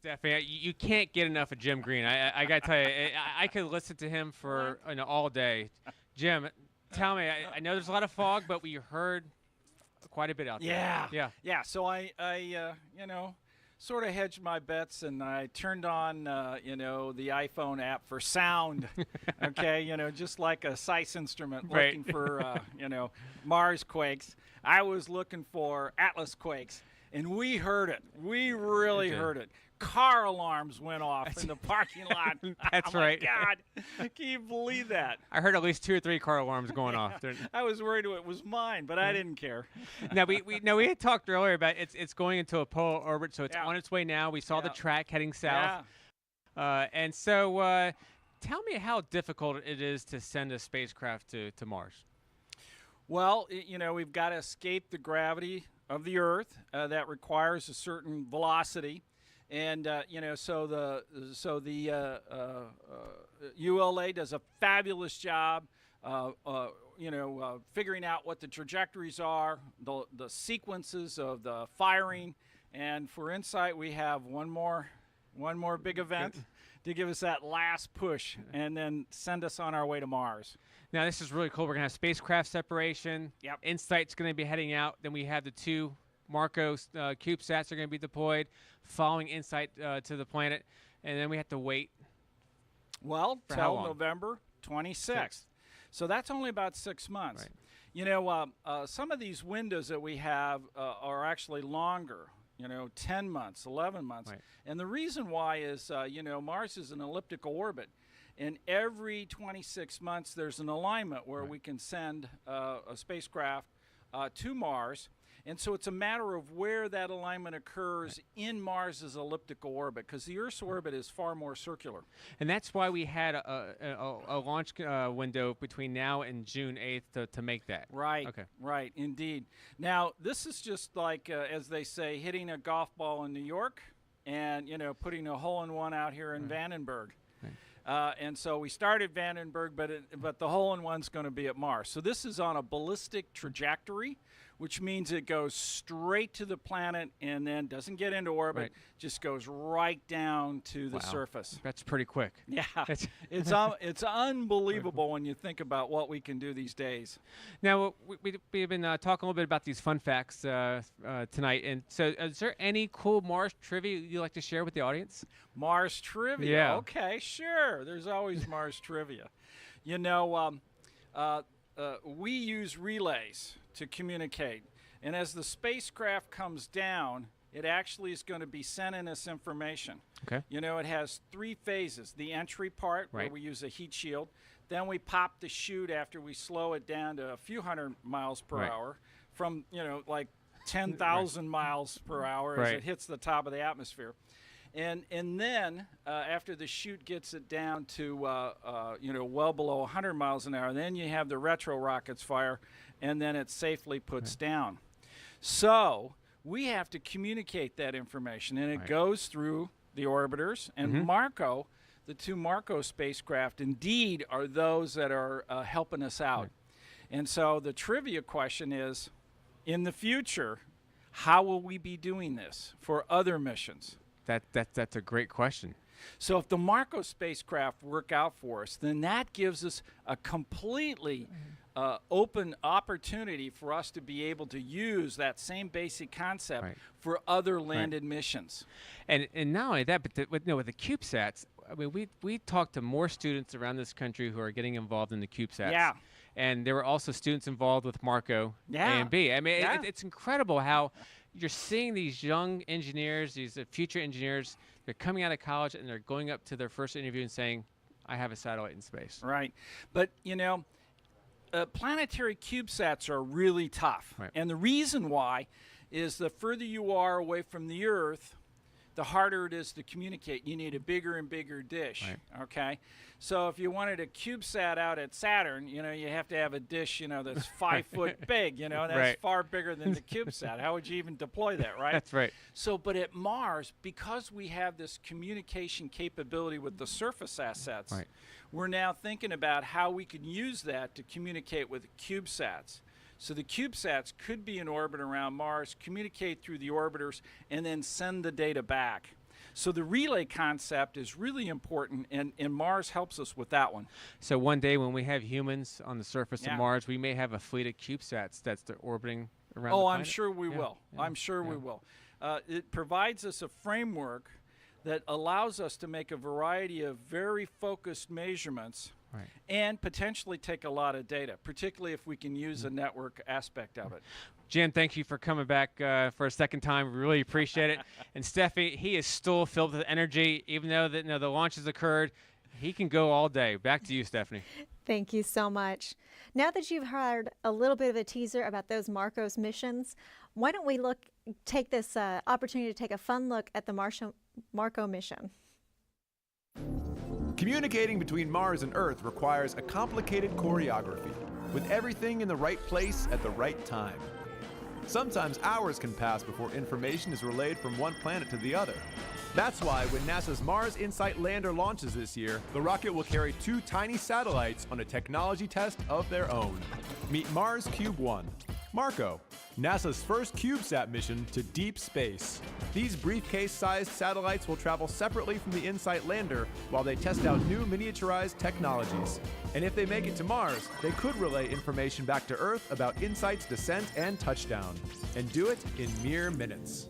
Stephanie, you can't get enough of Jim Green. I got to tell you, I could listen to him for all day. Jim, tell me, I know there's a lot of fog, but we heard quite a bit out there. Yeah. So I sort of hedged my bets, and I turned on, the iPhone app for sound. Okay, just like a SICE instrument looking for, Mars quakes. I was looking for Atlas quakes, and we heard it. We really heard it. car alarms went off in the parking lot. That's Oh, right. My God, can you believe that? I heard at least 2 or 3 car alarms going off. I was worried it was mine, but I didn't care. Now we had talked earlier about it's going into a polar orbit, so it's Yeah. on its way now. We saw the Yeah. track heading south, and so tell me how difficult it is to send a spacecraft to Mars. Well, we've got to escape the gravity of the Earth. That requires a certain velocity, and so the ULA does a fabulous job. Figuring out what the trajectories are, the sequences of the firing, and for InSight we have one more big event to give us that last push and then send us on our way to Mars. Now this is really cool. We're gonna have spacecraft separation. Yep. InSight's gonna be heading out. Then we have the 2 MarCO CubeSats are gonna be deployed, following InSight to the planet, and then we have to wait. Well, For how till long? November 26th. So that's only about 6 months. Right. Some of these windows that we have are actually longer. 10 months, 11 months. Right. And the reason why is, Mars is an elliptical orbit. And every 26 months, there's an alignment where we can send a spacecraft to Mars. And so it's a matter of where that alignment occurs in Mars's elliptical orbit, because the Earth's orbit is far more circular. And that's why we had a launch window between now and June 8th to make that. Right. Okay. Right. Indeed. Now, this is just like, as they say, hitting a golf ball in New York and, putting a hole-in-one out here in Vandenberg. And so we started Vandenberg, but the hole-in-one's going to be at Mars. So this is on a ballistic trajectory, which means it goes straight to the planet and then doesn't get into orbit, just goes right down to the surface. That's pretty quick. Yeah, it's unbelievable when you think about what we can do these days. Now, we've been talking a little bit about these fun facts tonight. And so is there any cool Mars trivia you'd like to share with the audience? Mars trivia? Yeah. Okay, sure. There's always Mars trivia. We use relays to communicate. And as the spacecraft comes down, it actually is going to be sending us information. Okay. It has 3 phases. The entry part, where we use a heat shield. Then we pop the chute after we slow it down to a few hundred miles per hour from, like 10,000 miles per hour as it hits the top of the atmosphere. And then after the chute gets it down to well below 100 miles an hour, then you have the retro rockets fire, and then it safely puts down. So we have to communicate that information, and it goes through the orbiters. And MarCO, the 2 MarCO spacecraft, indeed are those that are helping us out. And so the trivia question is, in the future, how will we be doing this for other missions? That's a great question. So if the MarCO spacecraft work out for us, then that gives us a completely open opportunity for us to be able to use that same basic concept for other landed missions. And not only that, but with the CubeSats, I mean, we talked to more students around this country who are getting involved in the CubeSats. Yeah. And there were also students involved with MarCO-A and B. I mean, it's incredible how you're seeing these young engineers, these future engineers, they're coming out of college and they're going up to their first interview and saying, I have a satellite in space. Right. But, planetary CubeSats are really tough. And the reason why is the further you are away from the Earth, the harder it is to communicate. You need a bigger and bigger dish, okay? So if you wanted a CubeSat out at Saturn, you have to have a dish, that's 5 foot big, that's far bigger than the CubeSat. How would you even deploy that, right? That's right. So, but at Mars, because we have this communication capability with the surface assets, we're now thinking about how we can use that to communicate with CubeSats. So the CubeSats could be in orbit around Mars, communicate through the orbiters, and then send the data back. So the relay concept is really important, and Mars helps us with that one. So one day when we have humans on the surface of Mars, we may have a fleet of CubeSats that's orbiting around the planet. I'm sure we will. I'm sure we will. It provides us a framework that allows us to make a variety of very focused measurements Right. and potentially take a lot of data, particularly if we can use a network aspect of it. Jim, thank you for coming back for a second time. We really appreciate it. And Steffi, he is still filled with energy, even though that, the launch has occurred. He can go all day. Back to you, Stephanie. Thank you so much. Now that you've heard a little bit of a teaser about those MarCO's missions, why don't we take this opportunity to take a fun look at the MarCO mission. Communicating between Mars and Earth requires a complicated choreography, with everything in the right place at the right time. Sometimes hours can pass before information is relayed from one planet to the other. That's why when NASA's Mars InSight lander launches this year, the rocket will carry 2 tiny satellites on a technology test of their own. Meet Mars Cube 1, MarCO, NASA's first CubeSat mission to deep space. These briefcase-sized satellites will travel separately from the InSight lander while they test out new miniaturized technologies. And if they make it to Mars, they could relay information back to Earth about InSight's descent and touchdown, and do it in mere minutes.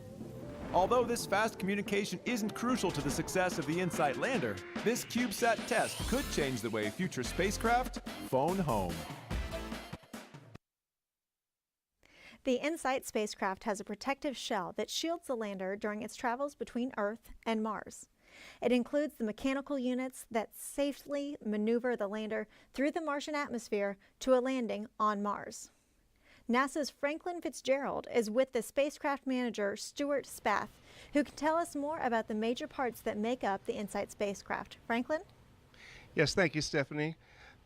Although this fast communication isn't crucial to the success of the InSight lander, this CubeSat test could change the way future spacecraft phone home. The InSight spacecraft has a protective shell that shields the lander during its travels between Earth and Mars. It includes the mechanical units that safely maneuver the lander through the Martian atmosphere to a landing on Mars. NASA's Franklin Fitzgerald is with the spacecraft manager, Stuart Spath, who can tell us more about the major parts that make up the InSight spacecraft. Franklin? Yes, thank you, Stephanie.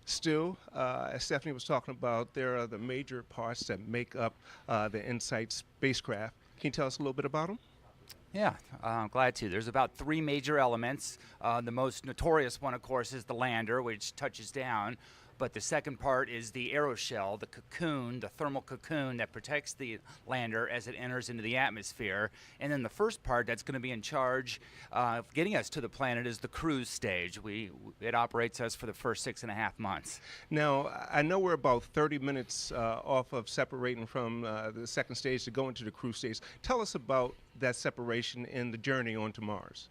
Stu, as Stephanie was talking about, there are the major parts that make up the InSight spacecraft. Can you tell us a little bit about them? Yeah, I'm glad to. There's about 3 major elements. The most notorious one, of course, is the lander, which touches down. But the second part is the aeroshell, the cocoon, the thermal cocoon that protects the lander as it enters into the atmosphere. And then the first part that's going to be in charge of getting us to the planet is the cruise stage. It operates us for the first 6.5 months. Now, I know we're about 30 minutes off of separating from the second stage to go into the cruise stage. Tell us about that separation in the journey onto Mars.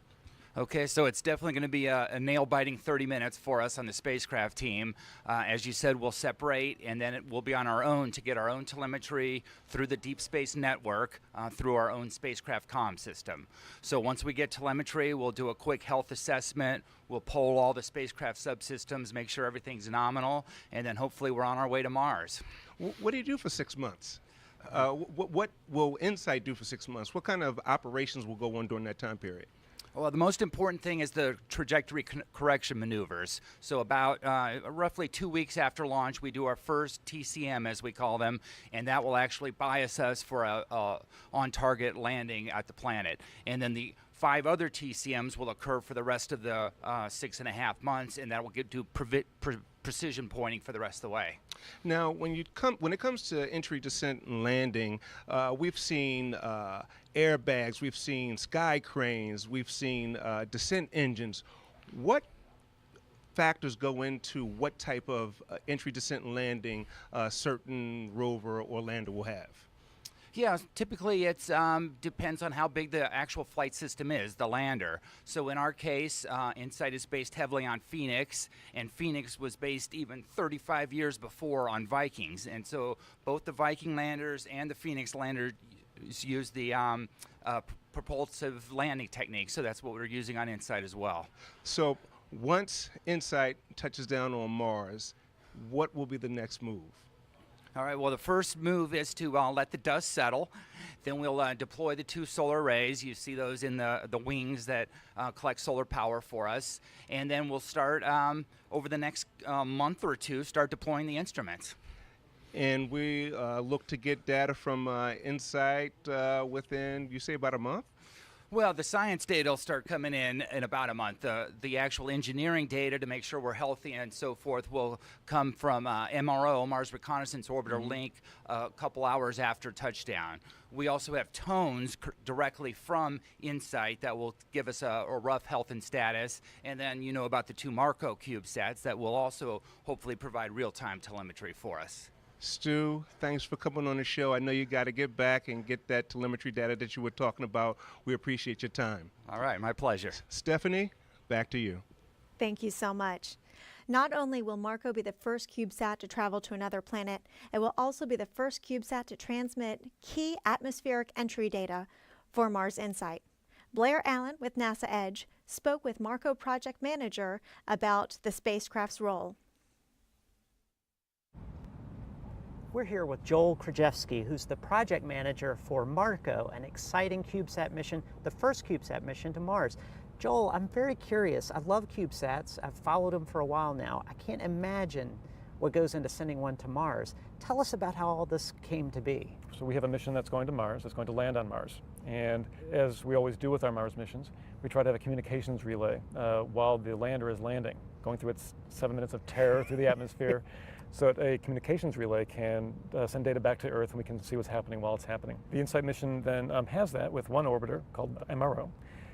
Okay, so it's definitely going to be a nail-biting 30 minutes for us on the spacecraft team. As you said, we'll separate, and then we'll be on our own to get our own telemetry through the Deep Space Network, through our own spacecraft comm system. So once we get telemetry, we'll do a quick health assessment. We'll poll all the spacecraft subsystems, make sure everything's nominal, and then hopefully we're on our way to Mars. What do you do for 6 months? What will InSight do for 6 months? What kind of operations will go on during that time period? Well, the most important thing is the trajectory correction maneuvers. So about roughly 2 weeks after launch, we do our first TCM, as we call them, and that will actually bias us for a on-target landing at the planet. And then the 5 other TCMs will occur for the rest of the 6.5 months, and that will do precision pointing for the rest of the way. Now, when it comes to entry, descent, and landing, we've seen airbags, we've seen sky cranes, we've seen descent engines. What factors go into what type of entry, descent, and landing a certain rover or lander will have? Yeah, typically it depends on how big the actual flight system is, the lander. So in our case, InSight is based heavily on Phoenix, and Phoenix was based even 35 years before on Vikings. And so both the Viking landers and the Phoenix lander use the propulsive landing technique, so that's what we're using on InSight as well. So once InSight touches down on Mars, what will be the next move? All right, well, the first move is to let the dust settle. Then we'll deploy the 2 solar arrays. You see those in the wings that collect solar power for us. And then we'll start, over the next month or 2, start deploying the instruments. And we look to get data from InSight within, you say, about a month? Well, the science data will start coming in about a month. The actual engineering data to make sure we're healthy and so forth will come from MRO, Mars Reconnaissance Orbiter Link, a couple hours after touchdown. We also have tones directly from InSight that will give us a rough health and status. And then you know about the 2 MarCO CubeSats that will also hopefully provide real-time telemetry for us. Stu, thanks for coming on the show. I know you got to get back and get that telemetry data that you were talking about. We appreciate your time. All right, my pleasure. Stephanie, back to you. Thank you so much. Not only will MarCO be the first CubeSat to travel to another planet, it will also be the first CubeSat to transmit key atmospheric entry data for Mars InSight. Blair Allen with NASA Edge spoke with MarCO project manager about the spacecraft's role. We're here with Joel Krajewski, who's the project manager for MarCO, an exciting CubeSat mission, the first CubeSat mission to Mars. Joel, I'm very curious. I love CubeSats. I've followed them for a while now. I can't imagine what goes into sending one to Mars. Tell us about how all this came to be. So we have a mission that's going to Mars, that's going to land on Mars. And as we always do with our Mars missions, we try to have a communications relay while the lander is landing, going through its 7 minutes of terror through the atmosphere. So a communications relay can send data back to Earth, and we can see what's happening while it's happening. The InSight mission then has that with one orbiter called MRO.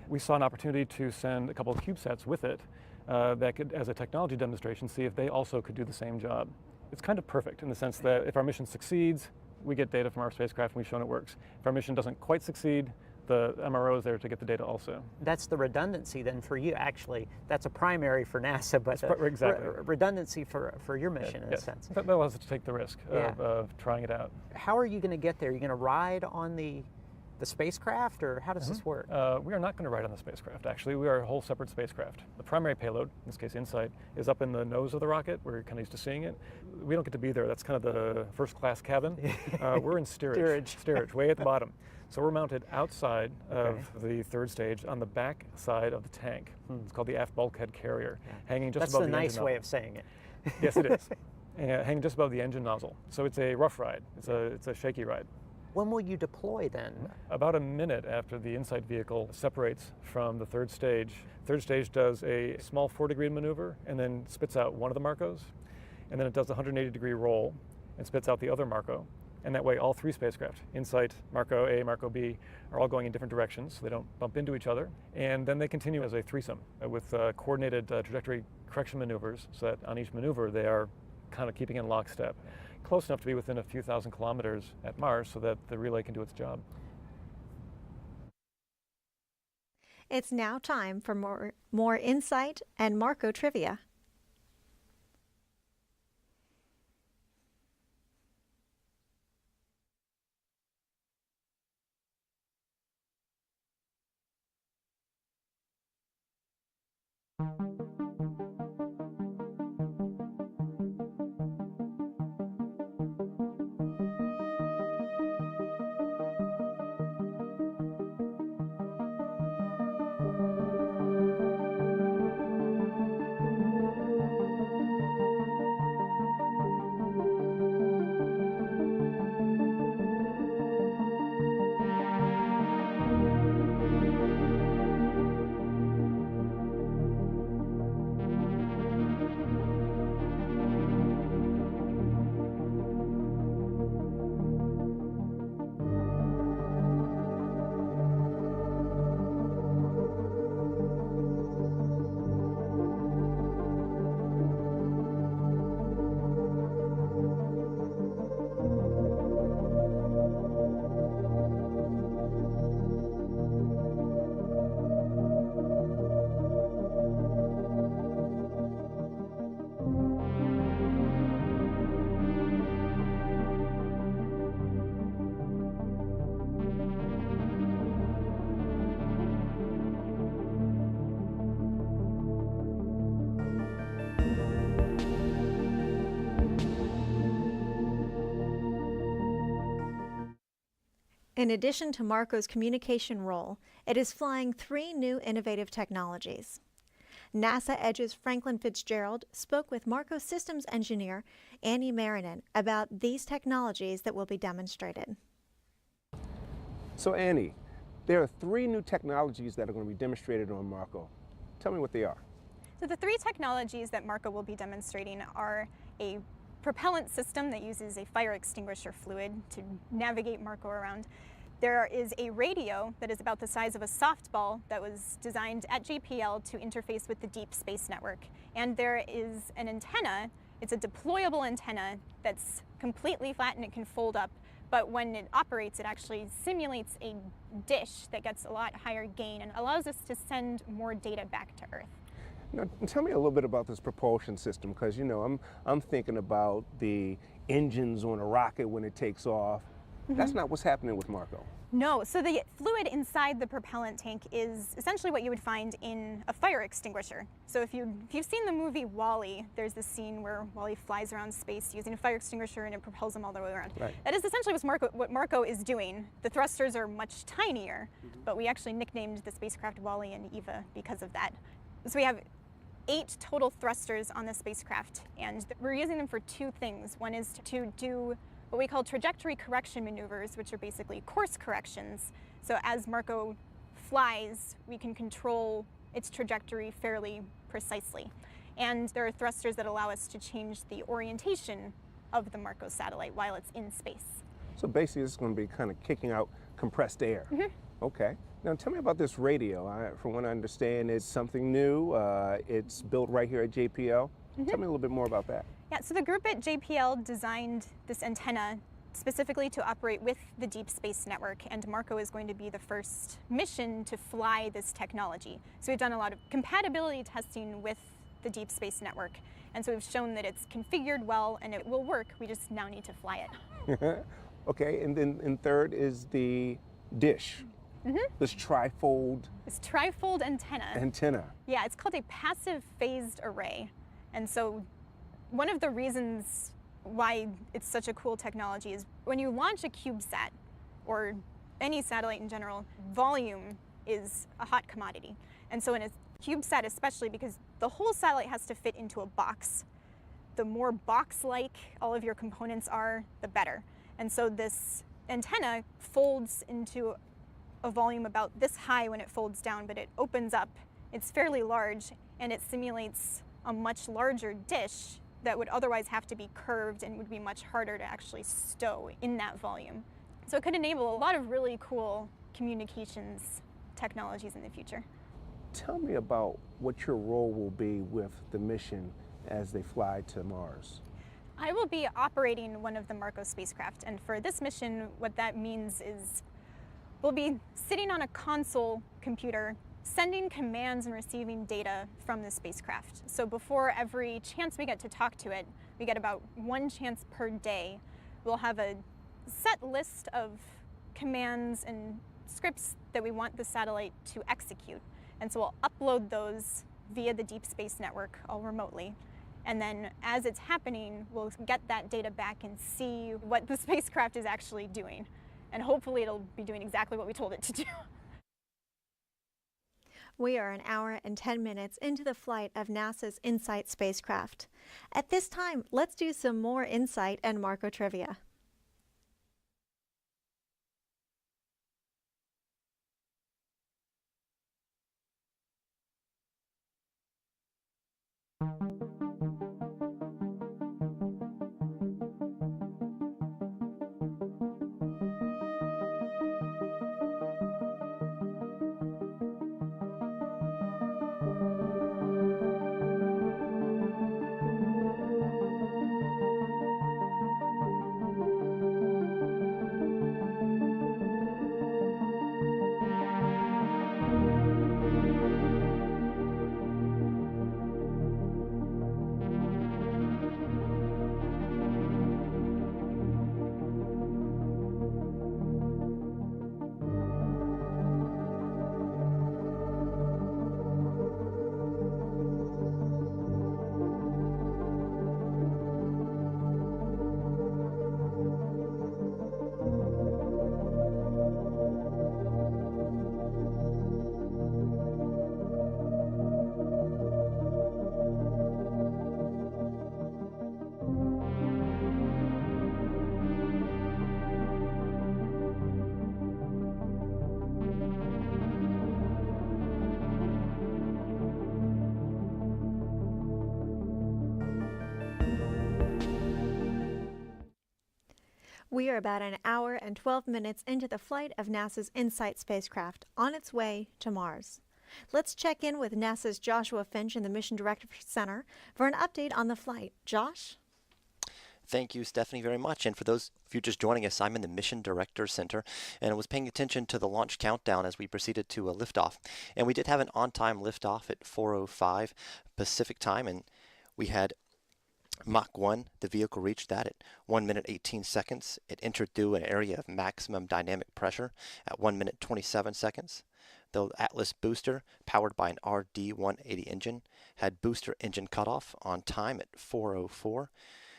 We saw an opportunity to send a couple of CubeSats with it that could, as a technology demonstration, see if they also could do the same job. It's kind of perfect in the sense that if our mission succeeds, we get data from our spacecraft and we've shown it works. If our mission doesn't quite succeed, the MRO is there to get the data also. That's the redundancy then for you, actually. That's a primary for NASA, but exactly. Redundancy for your mission in a sense. That allows us to take the risk of trying it out. How are you going to get there? Are you going to ride on the spacecraft, or how does this work? We are not going to ride on the spacecraft, actually. We are a whole separate spacecraft. The primary payload, in this case InSight, is up in the nose of the rocket. We're kind of used to seeing it. We don't get to be there. That's kind of the first-class cabin. We're in steerage, way at the bottom. So we're mounted outside of the third stage on the back side of the tank. It's called the aft bulkhead carrier, hanging just above the engine nozzle. That's the nice way of saying it. Yes, it is. Hanging just above the engine nozzle. So it's a rough ride. It's a shaky ride. When will you deploy then? About a minute after the InSight vehicle separates from the third stage. Third stage does a small 4-degree maneuver and then spits out one of the MarCOs. And then it does a 180-degree roll and spits out the other MarCO. And that way all three spacecraft, InSight, MarCO-A, MarCO-B, are all going in different directions so they don't bump into each other. And then they continue as a threesome with coordinated trajectory correction maneuvers so that on each maneuver they are kind of keeping in lockstep. Close enough to be within a few thousand kilometers at Mars so that the relay can do its job. It's now time for more InSight and MarCO trivia. In addition to MarCO's communication role, it is flying 3 new innovative technologies. NASA Edge's Franklin Fitzgerald spoke with MarCO systems engineer Annie Marinin about these technologies that will be demonstrated. So Annie, there are 3 new technologies that are going to be demonstrated on MarCO. Tell me what they are. So the 3 technologies that MarCO will be demonstrating are a propellant system that uses a fire extinguisher fluid to navigate MarCO around. There is a radio that is about the size of a softball that was designed at JPL to interface with the Deep Space Network. And there is an antenna It's a deployable antenna that's completely flat and it can fold up, but when it operates, it actually simulates a dish that gets a lot higher gain and allows us to send more data back to Earth. Now, tell me a little bit about this propulsion system, because you know I'm thinking about the engines on a rocket when it takes off. That's not what's happening with MarCO. No, so the fluid inside the propellant tank is essentially what you would find in a fire extinguisher. So if you've seen the movie WALL-E, there's this scene where WALL-E flies around space using a fire extinguisher and it propels him all the way around. Right. That is essentially what MarCO is doing. The thrusters are much tinier, but we actually nicknamed the spacecraft WALL-E and EVA because of that. So we have 8 total thrusters on the spacecraft, and we're using them for 2 things. One is to do what we call trajectory correction maneuvers, which are basically course corrections. So as MarCO flies, we can control its trajectory fairly precisely. And there are thrusters that allow us to change the orientation of the MarCO satellite while it's in space. So basically it's going to be kind of kicking out compressed air. Okay. Now tell me about this radio. From what I understand, it's something new. It's built right here at JPL. Tell me a little bit more about that. Yeah, so the group at JPL designed this antenna specifically to operate with the Deep Space Network, and MarCO is going to be the first mission to fly this technology. So we've done a lot of compatibility testing with the Deep Space Network, and so we've shown that it's configured well and it will work. We just now need to fly it. Okay, and then in third is the dish. This trifold. This trifold antenna. Yeah, it's called a passive phased array. And so one of the reasons why it's such a cool technology is when you launch a CubeSat, or any satellite in general, volume is a hot commodity. And so in a CubeSat especially, because the whole satellite has to fit into a box, the more box-like all of your components are, the better. And so this antenna folds into a volume about this high when it folds down, but it opens up. It's fairly large, and it simulates a much larger dish that would otherwise have to be curved and would be much harder to actually stow in that volume. So it could enable a lot of really cool communications technologies in the future. Tell me about what your role will be with the mission as they fly to Mars. I will be operating one of the MarCO spacecraft, and for this mission, what that means is we'll be sitting on a console computer sending commands and receiving data from the spacecraft. So before every chance we get to talk to it, we get about 1 chance per day. We'll have a set list of commands and scripts that we want the satellite to execute. And so we'll upload those via the Deep Space Network, all remotely. And then as it's happening, we'll get that data back and see what the spacecraft is actually doing. And hopefully it'll be doing exactly what we told it to do. We are an hour and 10 minutes into the flight of NASA's InSight spacecraft. At this time, let's do some more InSight and MarCO trivia. We are about an hour and 12 minutes into the flight of NASA's InSight spacecraft on its way to Mars. Let's check in with NASA's Joshua Finch in the Mission Director Center for an update on the flight. Josh? Thank you, Stephanie, very much. And for those of you just joining us, I'm in the Mission Director Center and I was paying attention to the launch countdown as we proceeded to a liftoff. And we did have an on-time liftoff at 4:05 Pacific time, and we had Mach 1. The vehicle reached that at 1 minute 18 seconds. It entered through an area of maximum dynamic pressure at 1 minute 27 seconds. The Atlas booster, powered by an RD-180 engine, had booster engine cutoff on time at 4:04.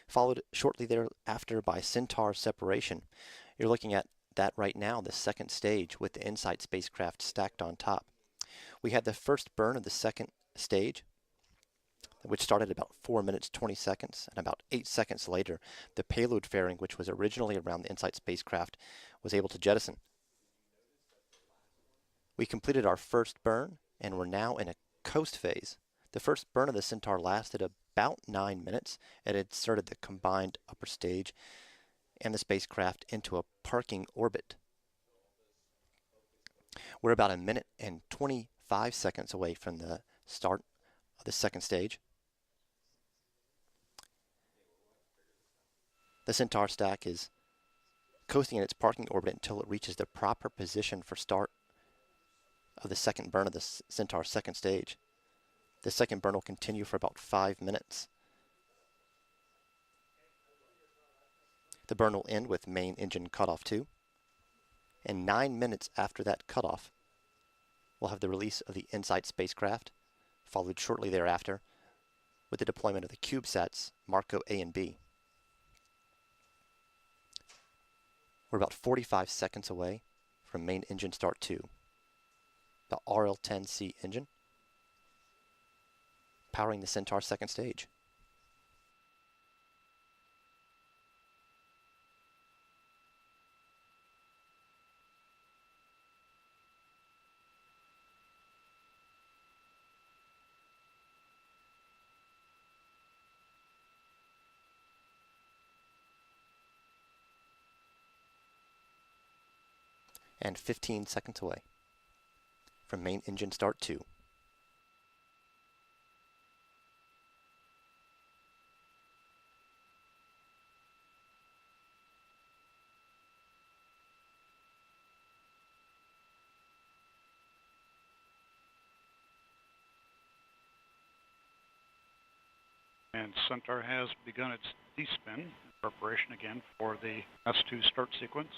Followed shortly thereafter by Centaur separation. You're looking at that right now, the second stage with the InSight spacecraft stacked on top. We had the first burn of the second stage, which started about 4 minutes 20 seconds, and about 8 seconds later, the payload fairing, which was originally around the InSight spacecraft, was able to jettison. We completed our first burn, and we're now in a coast phase. The first burn of the Centaur lasted about 9 minutes. It inserted the combined upper stage and the spacecraft into a parking orbit. We're about 1 minute and 25 seconds away from the start of the second stage. The Centaur stack is coasting in its parking orbit until it reaches the proper position for start of the second burn of the Centaur second stage. The second burn will continue for about 5 minutes. The burn will end with main engine cutoff 2. And 9 minutes after that cutoff, we'll have the release of the InSight spacecraft, followed shortly thereafter with the deployment of the CubeSats MarCO-A and B. We're about 45 seconds away from main engine start 2. The RL-10C engine, powering the Centaur second stage. And 15 seconds away from main engine start 2. And Centaur has begun its D-spin in preparation again for the S2 start sequence.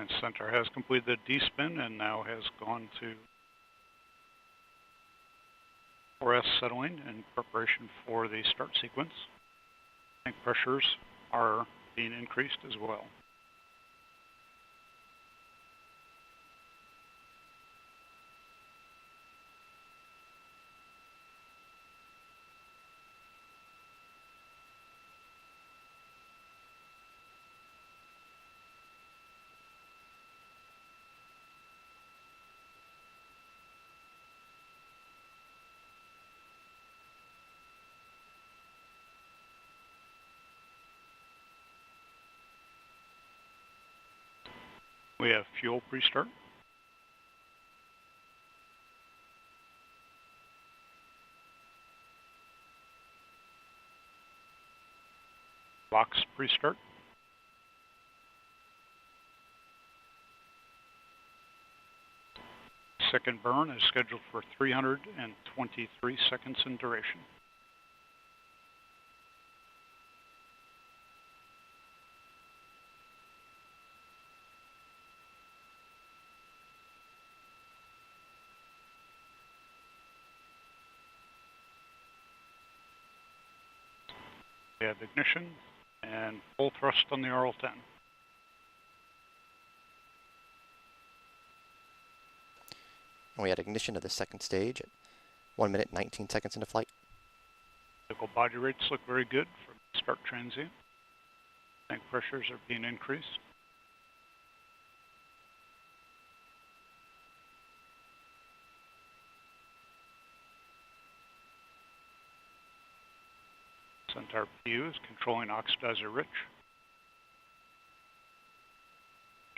And center has completed the D-spin and now has gone to 4S settling in preparation for the start sequence. Tank pressures are being increased as well. We have fuel pre-start. Box pre-start. Second burn is scheduled for 323 seconds in duration. We have ignition and full thrust on the RL-10. And we had ignition of the second stage at 1 minute 19 seconds into flight. Vehicle body rates look very good for the start transient. Tank pressures are being increased. Centaur PU is controlling oxidizer rich.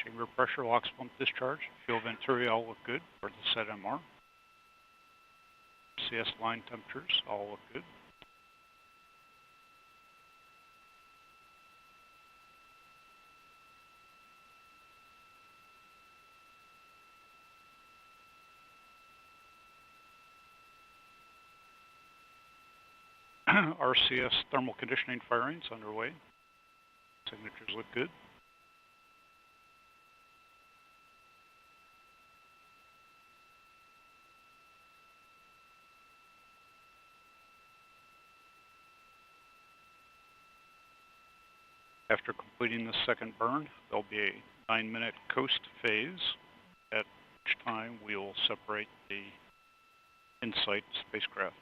Chamber pressure, LOX pump discharge, fuel venturi all look good for the set MR. CS line temperatures all look good. RCS thermal conditioning firings underway. Signatures look good. After completing the second burn, there'll be a 9-minute coast phase, at which time we will separate the InSight spacecraft.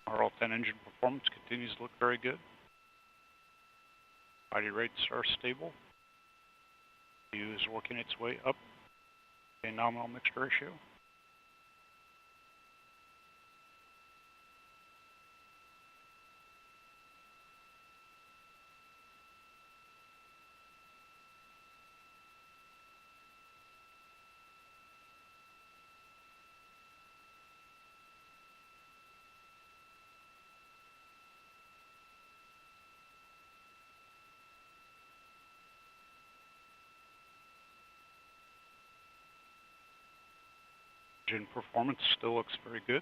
RL-10 engine performance continues to look very good. Body rates are stable. PU is working its way up a nominal mixed ratio. Engine performance still looks very good.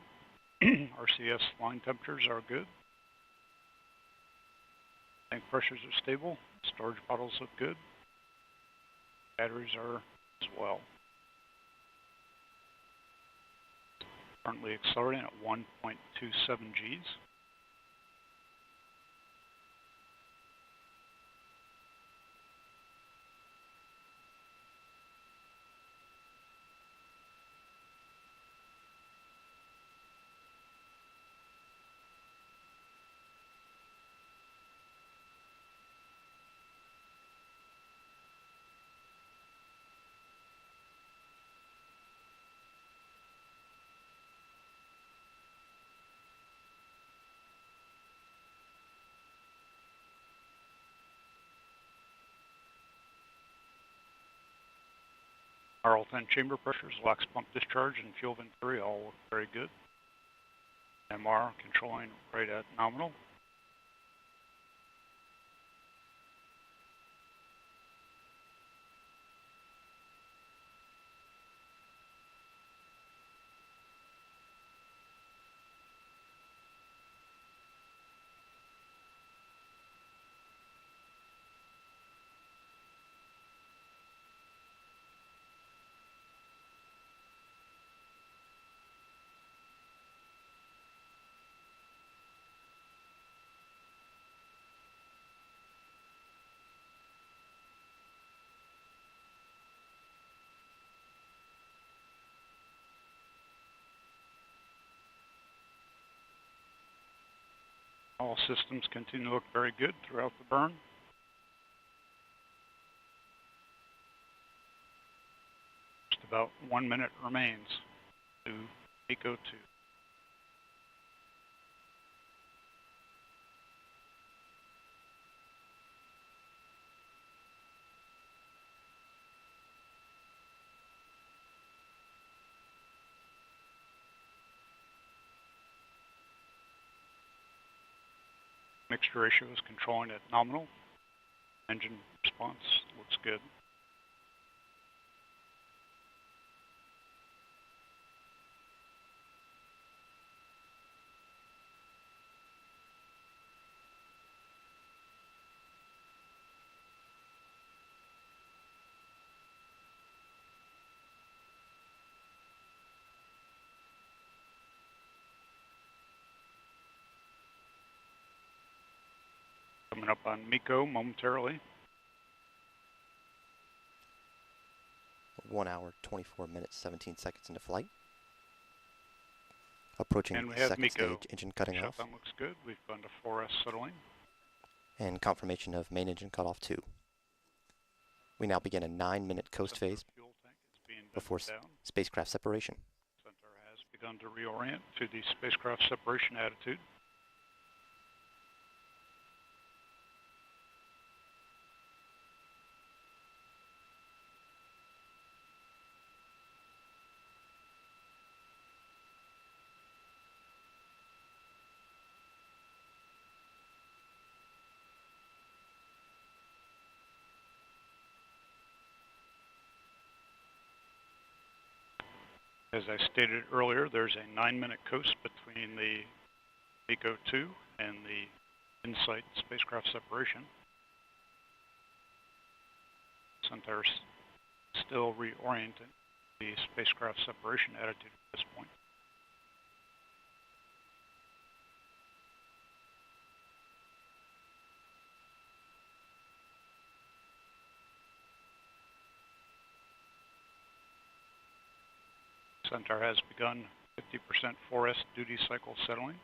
RCS line temperatures are good. Tank pressures are stable. Storage bottles look good. Batteries are as well. Currently accelerating at 1.27 Gs. RL-10 chamber pressures, LOX pump discharge, and fuel venturi all look very good. MR controlling right at nominal. All systems continue to look very good throughout the burn. Just about 1 minute remains to MarCO-2. Mixture ratio is controlling at nominal. Engine response looks good. Coming up on MarCO momentarily. 1 hour, 24 minutes, 17 seconds into flight. Approaching And we have second MarCO. stage engine cutting off. Shutdown looks good. We've gone to 4S settling. And confirmation of main engine cutoff 2. We now begin a 9-minute coast phase before spacecraft separation. Centaur has begun to reorient to the spacecraft separation attitude. As I stated earlier, there's a 9-minute coast between the MarCO-2 and the InSight spacecraft separation. Centaur's still reorienting the spacecraft separation attitude at this point. Centaur has begun 50% 4S duty cycle settling.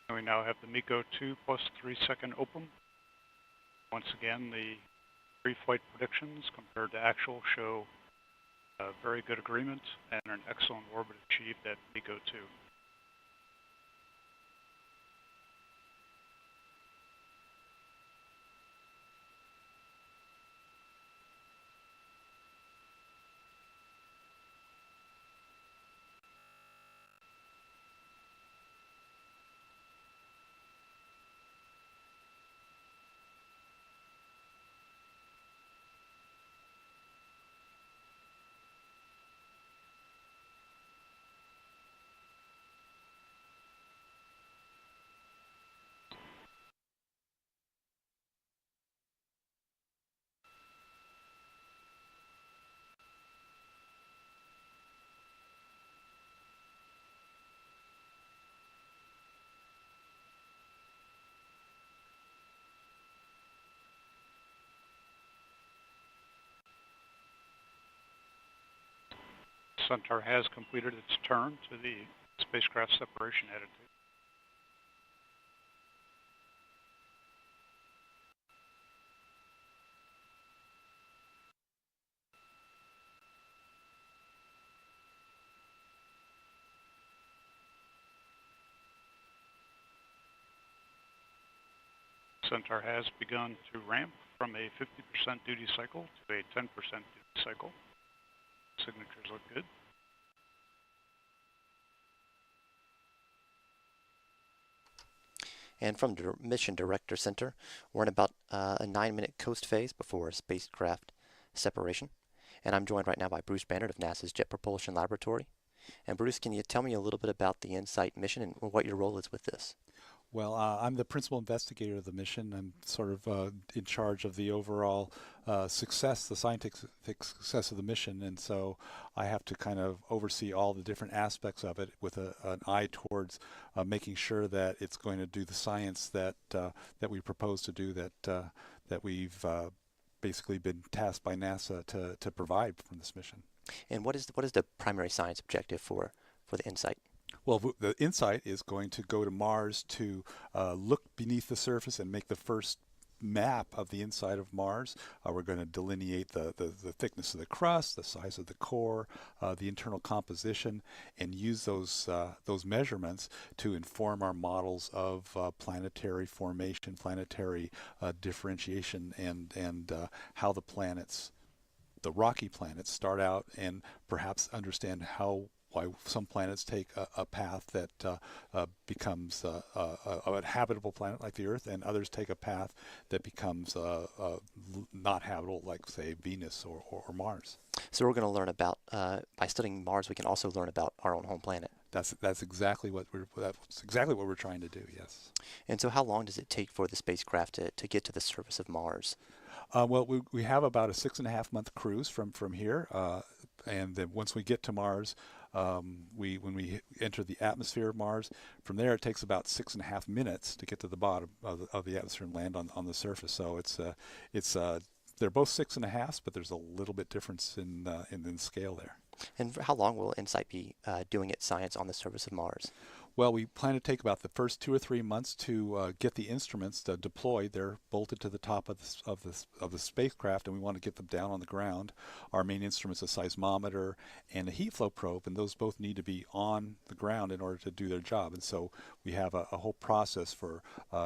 And we now have the MarCO-2 plus 3-second open. Once again, the pre-flight predictions compared to actual show very good agreement and an excellent orbit achieved at MarCO-2. Centaur has completed its turn to the spacecraft separation attitude. Centaur has begun to ramp from a 50% duty cycle to a 10% duty cycle. Signatures look good. And from the Mission Director Center, we're in about a 9-minute coast phase before spacecraft separation. And I'm joined right now by Bruce Bannard of NASA's Jet Propulsion Laboratory. And Bruce, can you tell me a little bit about the InSight mission and what your role is with this? Well, I'm the principal investigator of the mission. I'm sort of in charge of the overall success, the scientific success of the mission, and so I have to kind of oversee all the different aspects of it with an eye towards making sure that it's going to do the science that that we propose to do, that we've basically been tasked by NASA to provide from this mission. And what is the primary science objective for the InSight? Well, the InSight is going to go to Mars to look beneath the surface and make the first map of the inside of Mars. We're going to delineate the thickness of the crust, the size of the core, the internal composition, and use those measurements to inform our models of planetary formation, planetary differentiation, and how the planets, the rocky planets, start out, and perhaps understand why some planets take a path that becomes a habitable planet like the Earth, and others take a path that becomes not habitable, like, say, Venus or Mars. So we're going to learn about, by studying Mars, we can also learn about our own home planet. That's exactly what we're trying to do. Yes. And so, how long does it take for the spacecraft to get to the surface of Mars? Well, we have about a 6.5-month cruise from here, and then once we get to Mars, when we enter the atmosphere of Mars, from there it takes about 6.5 minutes to get to the bottom of the atmosphere and land on the surface. So they're both 6.5, but there's a little bit difference in scale there. And how long will InSight be doing its science on the surface of Mars? Well, we plan to take about the first 2 or 3 months to get the instruments deployed. They're bolted to the top of the spacecraft, and we want to get them down on the ground. Our main instruments, a seismometer and a heat flow probe, and those both need to be on the ground in order to do their job. And so we have a whole process for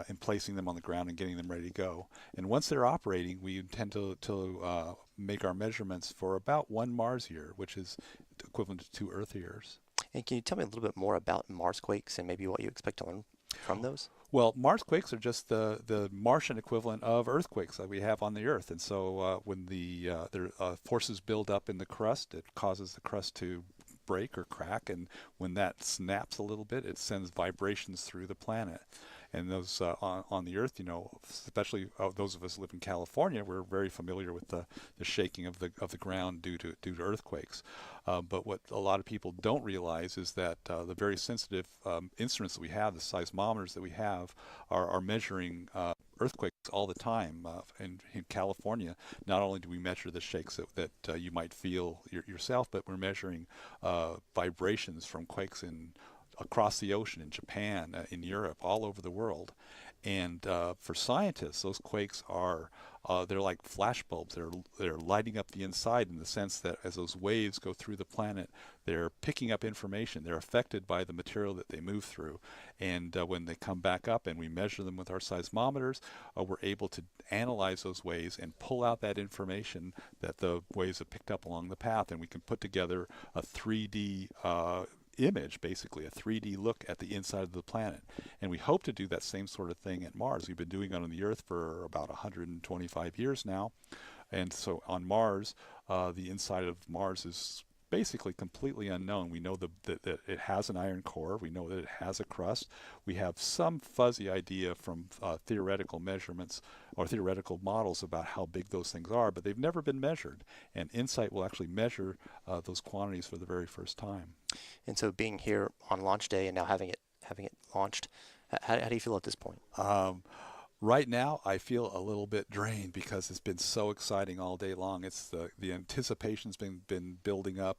in placing them on the ground and getting them ready to go. And once they're operating, we intend to make our measurements for about 1 Mars year, which is equivalent to 2 Earth years. And can you tell me a little bit more about Marsquakes and maybe what you expect to learn from those? Well, Marsquakes are just the Martian equivalent of earthquakes that we have on the Earth. And so when their forces build up in the crust, it causes the crust to break or crack. And when that snaps a little bit, it sends vibrations through the planet. And those on the Earth, especially those of us who live in California, we're very familiar with the shaking of the ground due to earthquakes. But what a lot of people don't realize is that the very sensitive instruments that we have, the seismometers that we have, are measuring earthquakes all the time. In California, not only do we measure the shakes that you might feel yourself, but we're measuring vibrations from quakes across the ocean, in Japan, in Europe, all over the world. And for scientists, those quakes they're like flash bulbs. They're lighting up the inside, in the sense that as those waves go through the planet, they're picking up information. They're affected by the material that they move through. And when they come back up and we measure them with our seismometers, we're able to analyze those waves and pull out that information that the waves have picked up along the path. And we can put together a 3D image, basically a 3D look at the inside of the planet. And we hope to do that same sort of thing at Mars. We've been doing it on the Earth for about 125 years now. And so on Mars, the inside of Mars is basically completely unknown. We know that it has an iron core. We know that it has a crust. We have some fuzzy idea from theoretical measurements or theoretical models about how big those things are, but they've never been measured. And InSight will actually measure those quantities for the very first time. And so, being here on launch day and now having it launched, how do you feel at this point? Right now, I feel a little bit drained because it's been so exciting all day long. It's the anticipation's been building up.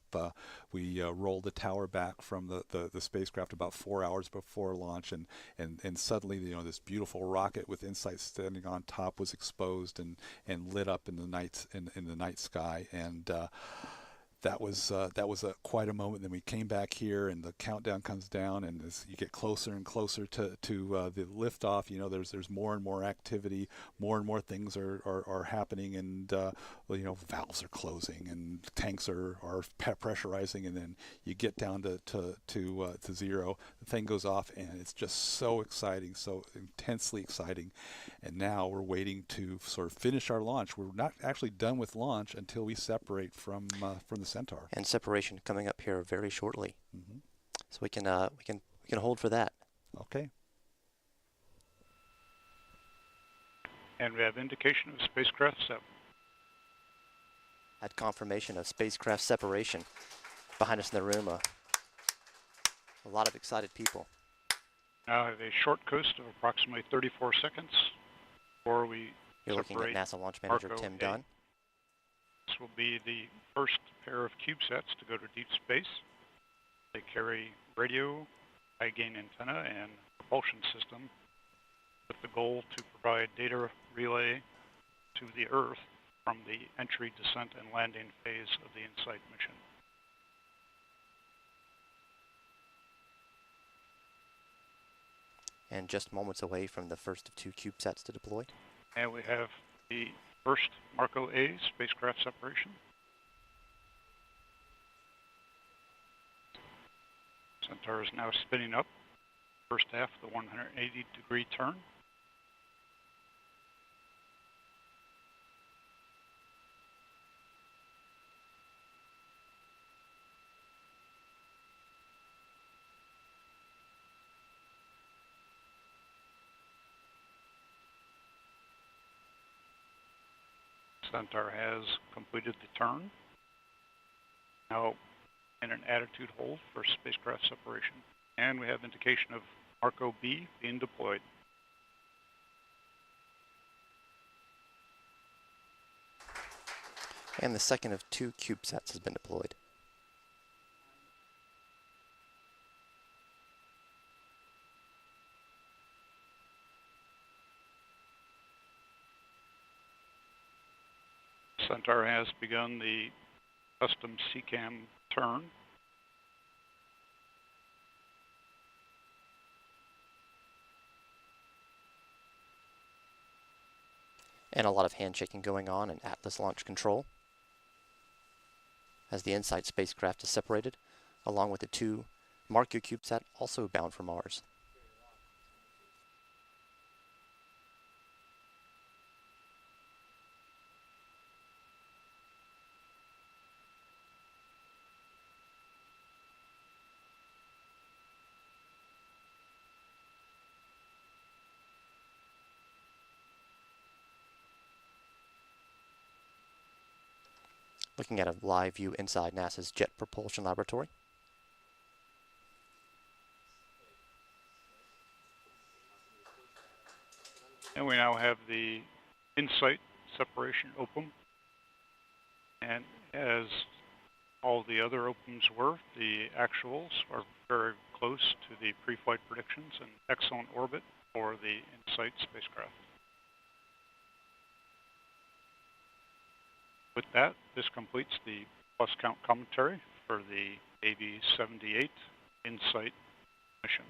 We rolled the tower back from the spacecraft about 4 hours before launch, and suddenly this beautiful rocket with InSight standing on top was exposed and lit up in the night sky. And that was quite a moment. Then we came back here, and the countdown comes down, and as you get closer and closer to the liftoff, you know, there's more and more activity, more and more things are happening, and you know, valves are closing, and tanks are pressurizing, and then you get down to zero. The thing goes off, and it's just so exciting, so intensely exciting. And now we're waiting to sort of finish our launch. We're not actually done with launch until we separate from the Centaur. And separation coming up here very shortly. So we can hold for that. Okay. And we have indication of spacecraft separation. Had confirmation of spacecraft separation. Behind us in the room, a lot of excited people. Now I have a short coast of approximately 34 seconds before we You're looking at NASA Launch Manager Tim MarCO-A. Dunn. This will be the first pair of CubeSats to go to deep space. They carry radio, high-gain antenna, and propulsion system with the goal to provide data relay to the Earth from the entry, descent, and landing phase of the InSight mission. And just moments away from the first of 2 CubeSats to deploy. And we have the first MarCO-A spacecraft separation. Centaur is now spinning up. First half, the 180-degree turn. Centaur has completed the turn. Now in an attitude hold for spacecraft separation. And we have indication of MarCO-B being deployed. And the second of 2 CubeSats has been deployed. Centaur has begun the custom CCAM turn. And a lot of handshaking going on in Atlas Launch Control as the InSight spacecraft is separated, along with the 2 MarCO CubeSat also bound for Mars. Looking at a live view inside NASA's Jet Propulsion Laboratory. And we now have the InSight separation open. And as all the other opens were, the actuals are very close to the pre-flight predictions and excellent orbit for the InSight spacecraft. With that, this completes the plus count commentary for the AB-78 InSight mission.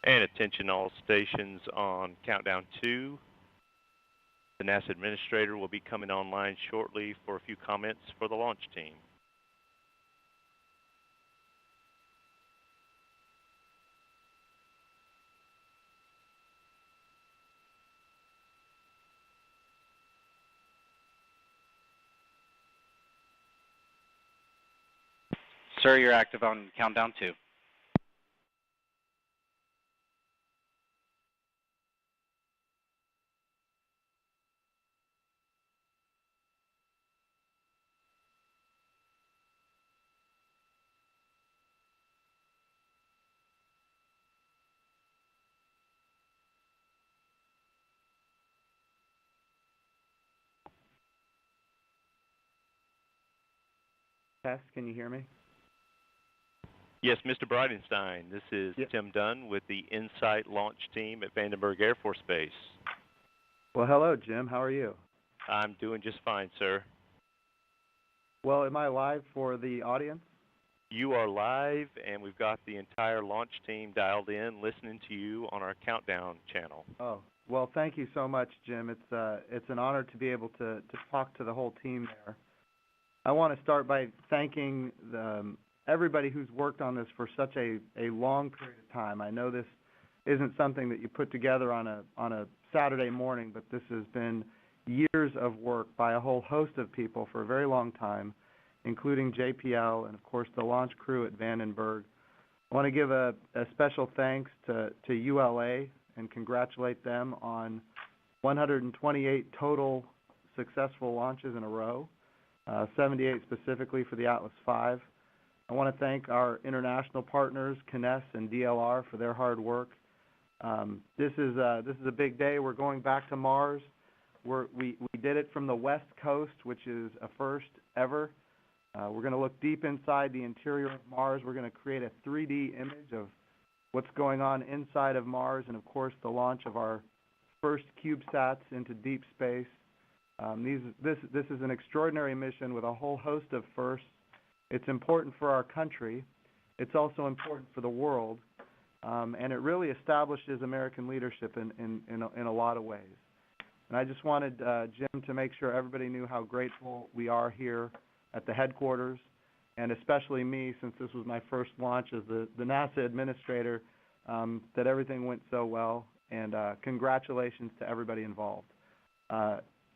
And attention all stations on countdown 2. The NASA administrator will be coming online shortly for a few comments for the launch team. Sir, you're active on countdown 2. Test, can you hear me? Yes, Mr. Bridenstine, this is Tim Dunn with the InSight launch team at Vandenberg Air Force Base. Well, hello, Jim. How are you? I'm doing just fine, sir. Well, am I live for the audience? You are live, and we've got the entire launch team dialed in, listening to you on our countdown channel. Oh, well, thank you so much, Jim. It's an honor to be able to talk to the whole team there. I want to start by thanking everybody who's worked on this for such a long period of time. I know this isn't something that you put together on a Saturday morning, but this has been years of work by a whole host of people for a very long time, including JPL and, of course, the launch crew at Vandenberg. I want to give a special thanks to ULA and congratulate them on 128 total successful launches in a row, 78 specifically for the Atlas V. I want to thank our international partners, Kness and DLR, for their hard work. This is a big day. We're going back to Mars. We did it from the West Coast, which is a first ever. We're going to look deep inside the interior of Mars. We're going to create a 3D image of what's going on inside of Mars, and of course the launch of our first CubeSats into deep space. This is an extraordinary mission with a whole host of firsts. It's important for our country. It's also important for the world, and it really establishes American leadership in a lot of ways. And I just wanted Jim to make sure everybody knew how grateful we are here at the headquarters, and especially me, since this was my first launch as the NASA administrator, that everything went so well, and congratulations to everybody involved.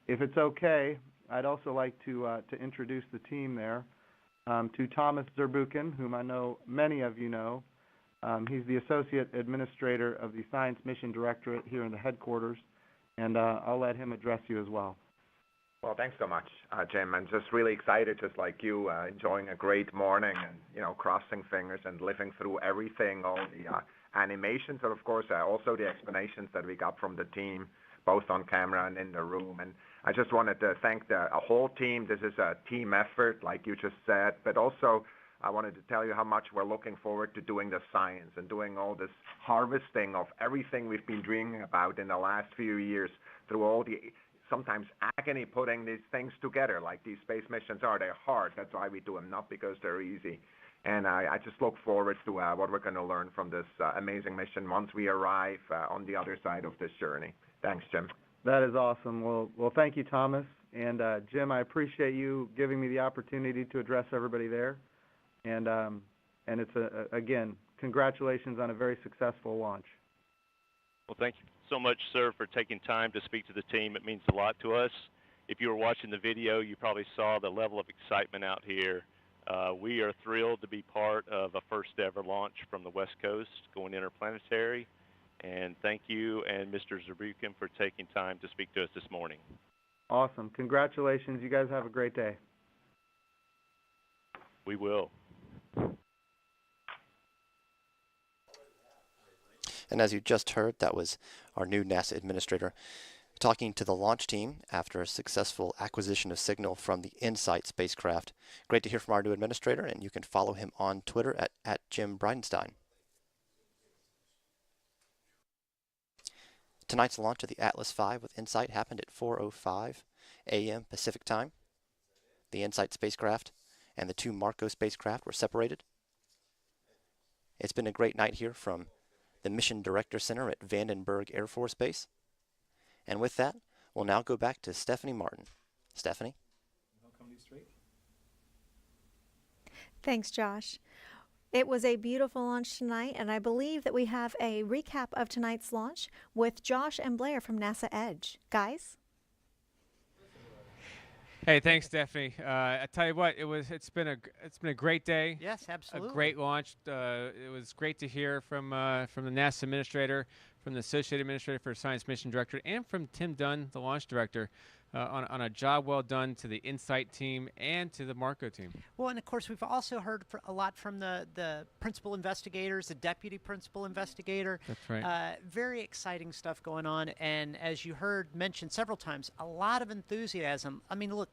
If it's okay, I'd also like to introduce the team there. To Thomas Zurbuchen, whom I know many of you know. He's the Associate Administrator of the Science Mission Directorate here in the headquarters, and I'll let him address you as well. Well, thanks so much, Jim. I'm just really excited, just like you, enjoying a great morning and, crossing fingers and living through everything, all the animations, and of course, also the explanations that we got from the team, both on camera and in the room. And I just wanted to thank the whole team. This is a team effort, like you just said, but also I wanted to tell you how much we're looking forward to doing the science and doing all this harvesting of everything we've been dreaming about in the last few years through all the sometimes agony putting these things together, like these space missions are. They're hard. That's why we do them, not because they're easy. And I just look forward to what we're going to learn from this amazing mission once we arrive on the other side of this journey. Thanks, Jim. That is awesome. Well, thank you, Thomas. And Jim, I appreciate you giving me the opportunity to address everybody there. And it's, again, congratulations on a very successful launch. Well, thank you so much, sir, for taking time to speak to the team. It means a lot to us. If you were watching the video, you probably saw the level of excitement out here. We are thrilled to be part of a first ever launch from the West Coast going interplanetary. And thank you and Mr. Zurbuchen for taking time to speak to us this morning. Awesome. Congratulations. You guys have a great day. We will. And as you just heard, that was our new NASA administrator talking to the launch team after a successful acquisition of signal from the InSight spacecraft. Great to hear from our new administrator, and you can follow him on Twitter at Jim Bridenstine. Tonight's launch of the Atlas V with InSight happened at 4:05 a.m. Pacific time. The InSight spacecraft and the two MarCO spacecraft were separated. It's been a great night here from the Mission Director Center at Vandenberg Air Force Base. And with that, we'll now go back to Stephanie Martin. Stephanie? Thanks, Josh. It was a beautiful launch tonight, and I believe that we have a recap of tonight's launch with Josh and Blair from NASA Edge. Guys? Hey, thanks, Stephanie. I tell you what, it's been a great day. Yes, absolutely. A great launch. It was great to hear from the NASA administrator, from the Associate Administrator for Science Mission Director, and from Tim Dunn, the launch director, on a job well done to the InSight team and to the MarCO team. Well, and of course, we've also heard a lot from the principal investigators, the deputy principal investigator. That's right. Very exciting stuff going on. And as you heard mentioned several times, a lot of enthusiasm. I mean, look,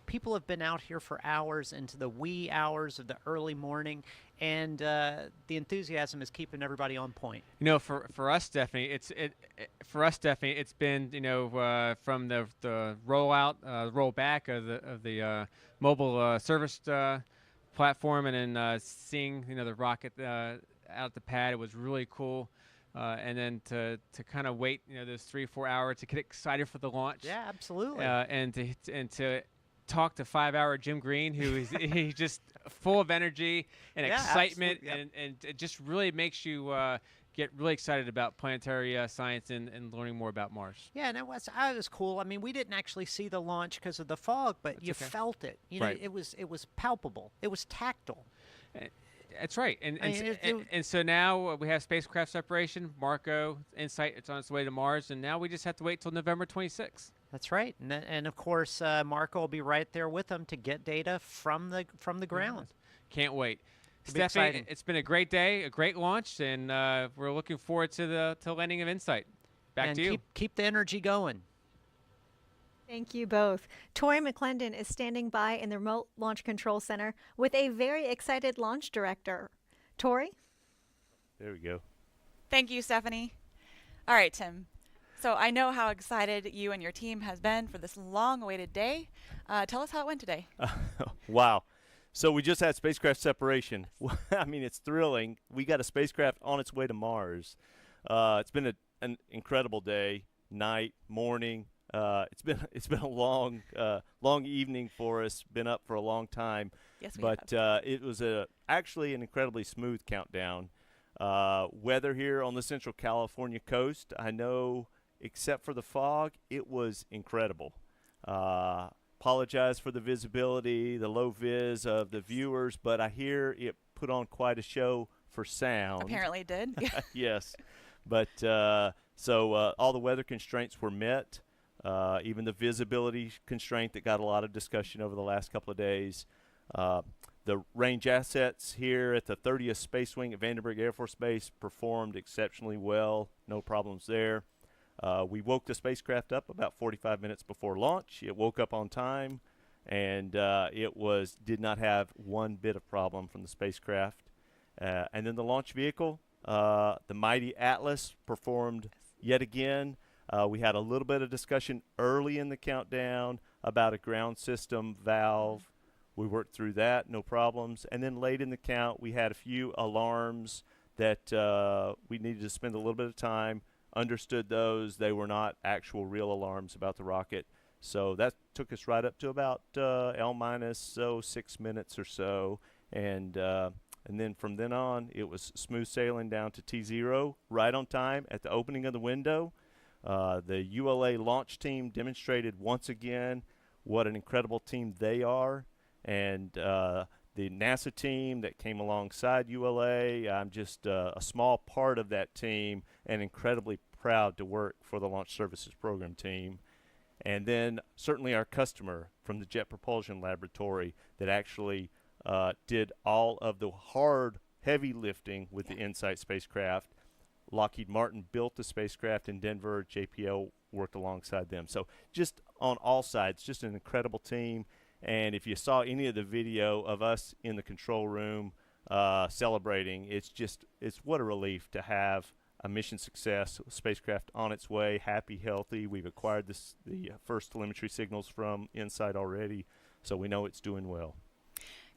people have been out here for hours into the wee hours of the early morning, and the enthusiasm is keeping everybody on point. You know, for us, Stephanie, it's been, you know, from the rollback of the mobile service platform, and then seeing, you know, the rocket out the pad. It was really cool. And then to kind of wait, you know, those 3-4 hours to get excited for the launch. Yeah, absolutely. And to talk to 5-hour Jim Green, who is he's just full of energy and excitement, and it just really makes you get really excited about planetary science and learning more about Mars. Yeah, and it was cool. I mean, we didn't actually see the launch because of the fog, but you felt it. You know, Right. it was palpable. It was tactile. That's right. And so now we have spacecraft separation, MarCO, InSight, it's on its way to Mars, and now we just have to wait till November 26th. That's right. And of course, MarCO will be right there with them to get data from the ground. Can't wait. It'll be Stephanie, exciting. it's been a great day, a great launch, and we're looking forward to the landing of InSight. Back to you. Keep the energy going. Thank you both. Tori McClendon is standing by in the Remote Launch Control Center with a very excited launch director. Tori? There we go. Thank you, Stephanie. All right, Tim. So I know how excited you and your team has been for this long-awaited day. Tell us how it went today. Wow. So we just had spacecraft separation. I mean, it's thrilling. We got a spacecraft on its way to Mars. It's been an incredible day, night, morning. It's been a long evening for us. Been up for a long time. Yes, we but it was actually an incredibly smooth countdown. Weather here on the Central California coast, I know, except for the fog, it was incredible. Apologize for the visibility, the low vis of the viewers, but I hear it put on quite a show for sound. Apparently it did. Yes, but so all the weather constraints were met. Even the visibility constraint that got a lot of discussion over the last couple of days. The range assets here at the 30th Space Wing at Vandenberg Air Force Base performed exceptionally well. No problems there. We woke the spacecraft up about 45 minutes before launch. It woke up on time, and did not have one bit of problem from the spacecraft. And then the launch vehicle, the mighty Atlas, performed yet again. We had a little bit of discussion early in the countdown about a ground system valve. We worked through that, no problems. And then late in the count, we had a few alarms that we needed to spend a little bit of time. Understood those. They were not actual real alarms about the rocket. So that took us right up to about L-6 minutes or so. And then from then on, it was smooth sailing down to T0, right on time at the opening of the window. The ULA launch team demonstrated once again what an incredible team they are. And the NASA team that came alongside ULA, I'm just a small part of that team and incredibly proud to work for the Launch Services Program team. And then certainly our customer from the Jet Propulsion Laboratory that actually did all of the hard, heavy lifting with the InSight spacecraft. Lockheed Martin built the spacecraft in Denver. JPL worked alongside them. So just on all sides, just an incredible team. And if you saw any of the video of us in the control room celebrating, it's what a relief to have a mission success, spacecraft on its way, happy, healthy. We've acquired the first telemetry signals from InSight already, so we know it's doing well.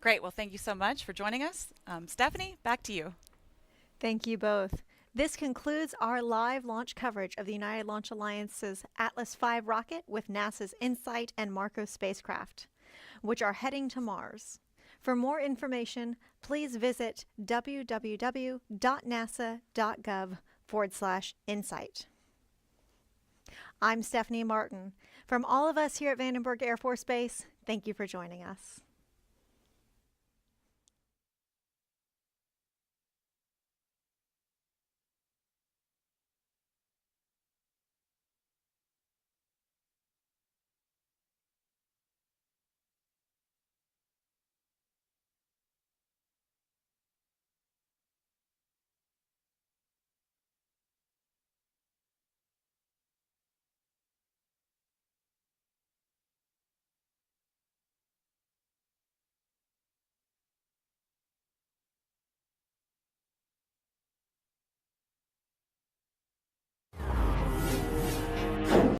Great. Well, thank you so much for joining us. Stephanie, back to you. Thank you both. This concludes our live launch coverage of the United Launch Alliance's Atlas V rocket with NASA's InSight and MarCO spacecraft, which are heading to Mars. For more information, please visit www.nasa.gov/insight. I'm Stephanie Martin. From all of us here at Vandenberg Air Force Base, thank you for joining us.